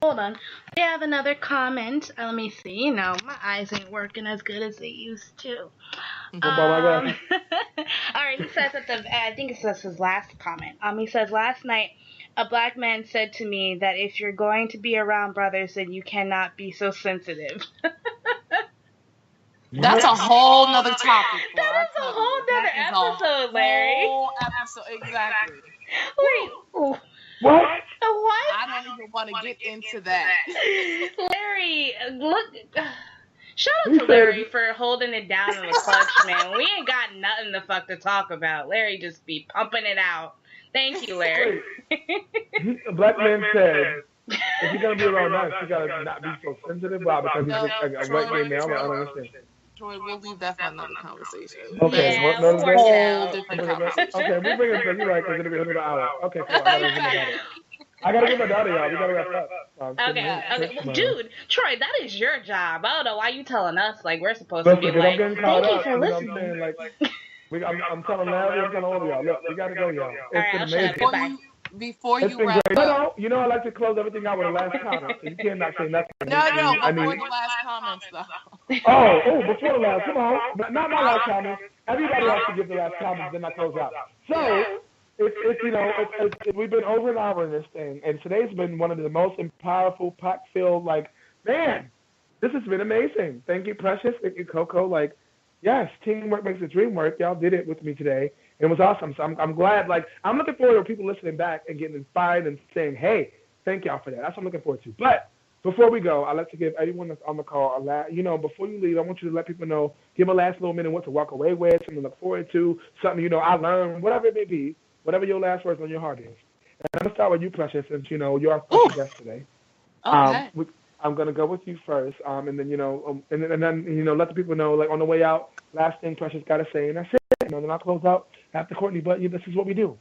hold on. We have another comment. Let me see. My eyes ain't working as good as they used to. All right. He says I think it says his last comment. He says, last night, a black man said to me that if you're going to be around brothers, then you cannot be so sensitive. That's a whole nother topic. That is a whole nother episode, Larry. Whole episode, exactly. Wait. What? What? I don't even want to get into that. Larry, look. Shout out to Larry for holding it down in the clutch, man. We ain't got nothing the fuck to talk about. Larry just be pumping it out. Thank you, Larry. A black man said, if you're going to be around us, you got to not be so sensitive. Why? Because he's a white gay male? I don't understand. Troy, we'll leave that for another conversation. Okay, Yeah, what we'll none of work this? it Whole out. different Okay, conversation. we bring it back. You're right, because it'll be another hour. Okay, cool. I gotta get my daughter, y'all. We gotta wrap up. Okay, Yeah. well, dude, Troy, that is your job. I don't know why you telling us like we're supposed to Listen, be because I'm like, getting caught thank you up. for You know what I'm listening. saying? Like, I'm telling Larry, I'm telling all of y'all. Look, we gotta go, y'all. All It's right, been I'll shut up. amazing. Goodbye. Before It's you been wrap great. up. You know, I like to close everything out with a last comment. So you can't not say nothing. No, I before need. the last comments though. Before the last. Come on, but not my last comment. Everybody has to give the last comment, then I close out. So it's you know, we've been over an hour in this thing, and today's been one of the most powerful, pack-filled. Like, man, this has been amazing. Thank you, Precious. Thank you, Coco. Like, yes, teamwork makes the dream work. Y'all did it with me today. It was awesome. So I'm glad. Like, I'm looking forward to people listening back and getting inspired and saying, hey, thank y'all for that. That's what I'm looking forward to. But before we go, I'd like to give everyone that's on the call before you leave, I want you to let people know, give a last little minute what to walk away with, something to look forward to, something, I learned, whatever it may be, whatever your last words on your heart is. And I'm going to start with you, Precious, since, you're our special guest today. Okay. I'm going to go with you first, and then, and then let the people know, like, on the way out, last thing Precious got to say, and that's it. Then I'll close out after Courtney, but this is what we do.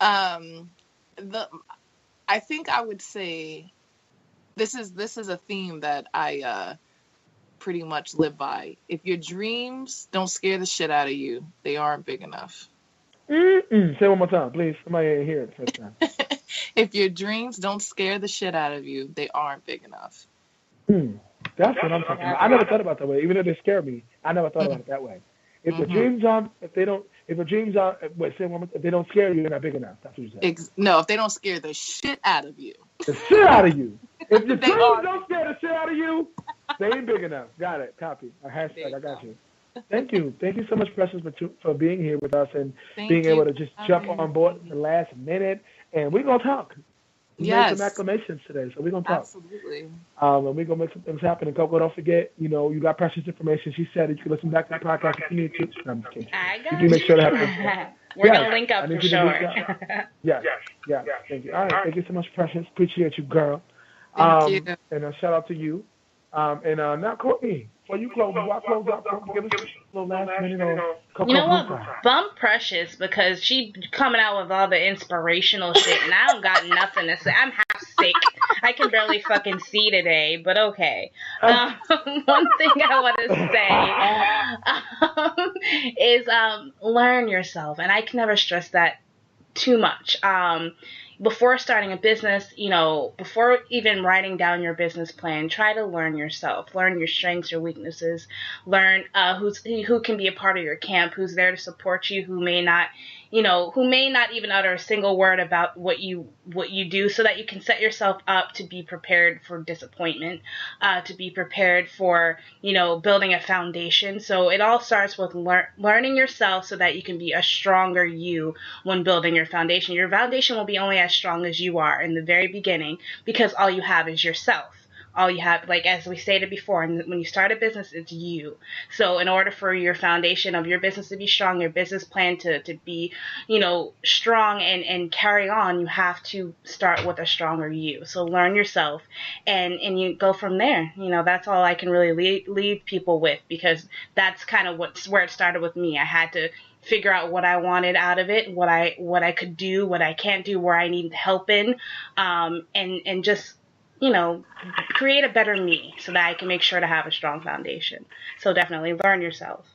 I think I would say this is a theme that I pretty much live by. If your dreams don't scare the shit out of you, they aren't big enough. Say it one more time, please. Somebody ain't hear it the first time. If your dreams don't scare the shit out of you, they aren't big enough. That's what I'm talking about. I never thought about it that way. Even though they scare me, I never thought about it that way. If the dreams aren't, if they don't scare you, they're not big enough. That's what you said. No, if they don't scare the shit out of you. The shit out of you. If your dreams don't scare the shit out of you, they ain't big enough. Got it. Copy. A hashtag. I got you. Thank you. Thank you so much, Precious, for being here with us and being able to just jump on board at the last minute. And we're going to talk. We made some acclamations today, so we're going to talk. Absolutely. And we're going to make some things happen. And Coco, don't forget, you got Precious information. She said that you can listen back to the podcast if you need to. No, I'm just kidding. I got you can make sure to have We're going to link up for sure. Yes. Thank you. All right. Thank you so much, Precious. Appreciate you, girl. Thank you. And a shout out to you. And now, Courtney, before you close out, give us a little last minute on Coco. You know what? Bump Precious, because she coming out with all the inspirational shit, and I don't got nothing to say. I'm half sick. I can barely fucking see today, but okay. One thing I want to say is learn yourself, and I can never stress that too much. Before starting a business, before even writing down your business plan, try to learn yourself, learn your strengths, your weaknesses, learn who can be a part of your camp, who's there to support you, who may not even utter a single word about what you do, so that you can set yourself up to be prepared for disappointment, to be prepared for, building a foundation. So it all starts with learning yourself so that you can be a stronger you when building your foundation. Your foundation will be only as strong as you are in the very beginning, because all you have is yourself. All you have, like as we stated before, when you start a business, it's you. So in order for your foundation of your business to be strong, your business plan to be, strong and carry on, you have to start with a stronger you. So learn yourself and you go from there. That's all I can really leave people with, because that's kind of where it started with me. I had to figure out what I wanted out of it, what I could do, what I can't do, where I need help in, and just create a better me so that I can make sure to have a strong foundation. So definitely learn yourself.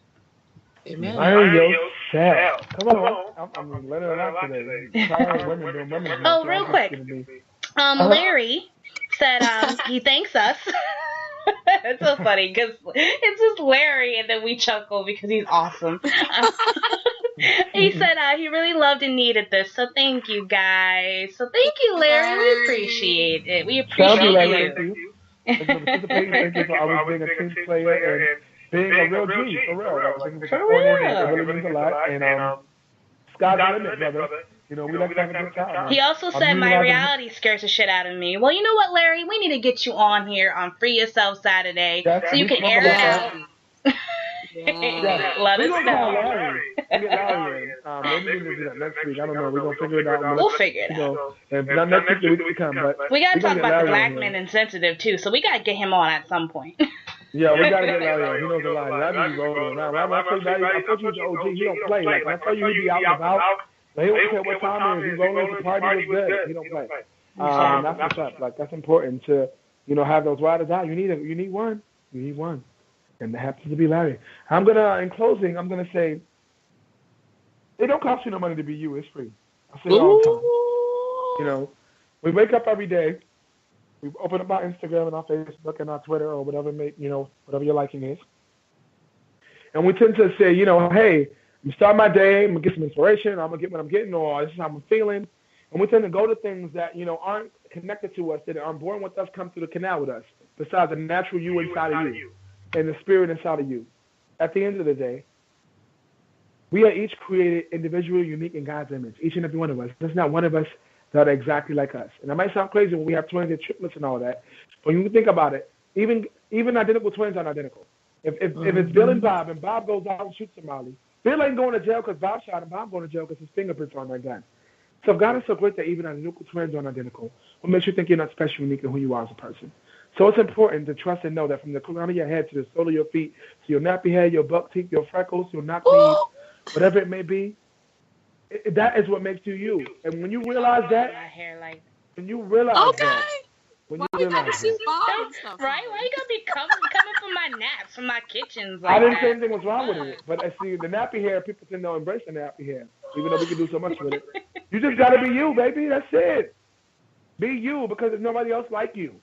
Amen. Learn yourself. Come on. I'm letting it out today. Oh, real quick. Larry said he thanks us. It's so funny because it's just Larry, and then we chuckle because he's awesome. He said he really loved and needed this, so thank you guys. So thank you, Larry. We appreciate it. We appreciate you. Thank you for always being a team player and being a real G, for real. It really means a lot. And sky's the limit, brother. We like to have a good time. He also said my reality scares the shit out of me. Well, you know what, Larry? We need to get you on here on Free Yourself Saturday so you can air it out. Let us know. Maybe we can do that next week. I don't know. We're going to figure it out. We'll figure it out. Not next week, the week to come. But we got to talk about the Black Men Insensitive, too, so we got to get him on at some point. Yeah, we gotta get Larry on. He knows a lot. Larry be rolling around. I tell you, Larry, I thought you was the OG. He don't play. Like when I tell you he be out and about, but he don't care what time it is. He rolling to the party was good. He don't play. And that's what's up. Like that's important to, have those ride or die. You need one. You need one. And it happens to be Larry. In closing, I'm gonna say, it don't cost you no money to be you. It's free. I say it all the time. We wake up every day. We open up our Instagram and our Facebook and our Twitter or whatever whatever your liking is. And we tend to say, hey, I'm gonna start my day, I'm gonna get some inspiration, I'm gonna get what I'm getting, or this is how I'm feeling. And we tend to go to things that, aren't connected to us, that aren't born with us, come through the canal with us, besides the natural you inside of you and the spirit inside of you. At the end of the day, we are each created individually, unique in God's image, each and every one of us. There's not one of us that are exactly like us. And it might sound crazy when we have twins and triplets and all that, but when you think about it, even identical twins aren't identical. If it's Bill and Bob goes out and shoots somebody, Bill ain't going to jail because Bob shot him. Bob going to jail because his fingerprints are on that gun. So God is so great that even identical twins aren't identical. What makes you think you're not special, unique in who you are as a person? So it's important to trust and know that from the crown of your head to the sole of your feet, to your nappy hair, your buck teeth, your freckles, your knock knees, whatever it may be, that is what makes you you. And when you realize that, when you realize that, when you realize that, right? Why you gonna be coming from my naps, from my kitchens? Like I didn't say anything was wrong with it, but see, the nappy hair, people tend to embrace the nappy hair, even though we can do so much with it. You just gotta be you, baby. That's it. Be you, because there's nobody else like you,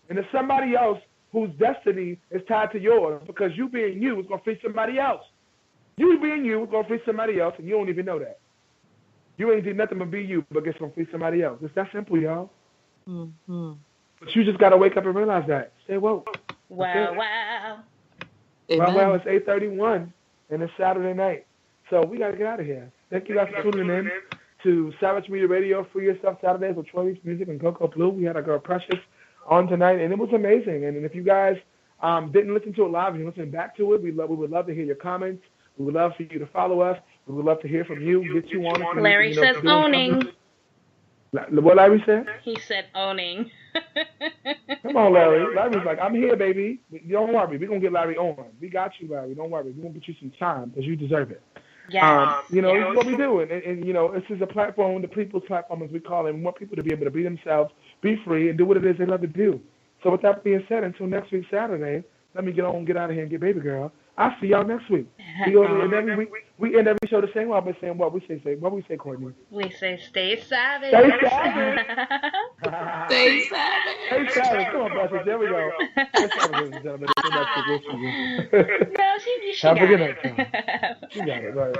and there's somebody else whose destiny is tied to yours. Because you being you is gonna free somebody else. You being you is gonna free somebody else, and you don't even know that. You ain't did nothing but be you, but it's gonna free somebody else. It's that simple, y'all. Mm-hmm. But you just gotta wake up and realize that. Say, whoa. Wow. Well, it's 8:31, and it's Saturday night. So we got to get out of here. Thank you guys for tuning in to Savage Media Radio, Free Yourself Saturdays with Troy Reese Music and Coco Blue. We had our girl Precious on tonight, and it was amazing. And if you guys didn't listen to it live and you're listening back to it, we would love to hear your comments. We would love for you to follow us. We would love to hear from you, get you on. Larry says owning. What Larry said? He said owning. Come on, Larry. Larry's like, I'm here, baby. Don't worry. We're going to get Larry on. We got you, Larry. Don't worry. We're going to get you some time because you deserve it. Yeah. This is what we do. And this is a platform, the people's platform, as we call it. We want people to be able to be themselves, be free, and do what it is they love to do. So with that being said, until next week, Saturday, let me get out of here and get baby girl. I'll see y'all next week. We end every show the same way. I've been saying what we say, Courtney. We say stay savage. Stay savage. Stay savage. Stay savage. Come on, Precious. There we go. Stay savage, ladies and gentlemen. No, she Have got a good it. night. She got it. Right.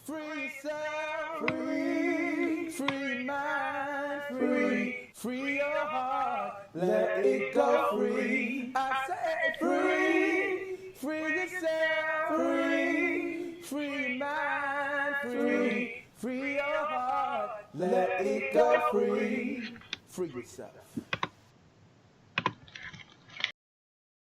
Free yourself, free mind, free your heart, let it go free. I said free yourself, free mind, free your heart, let it go free yourself.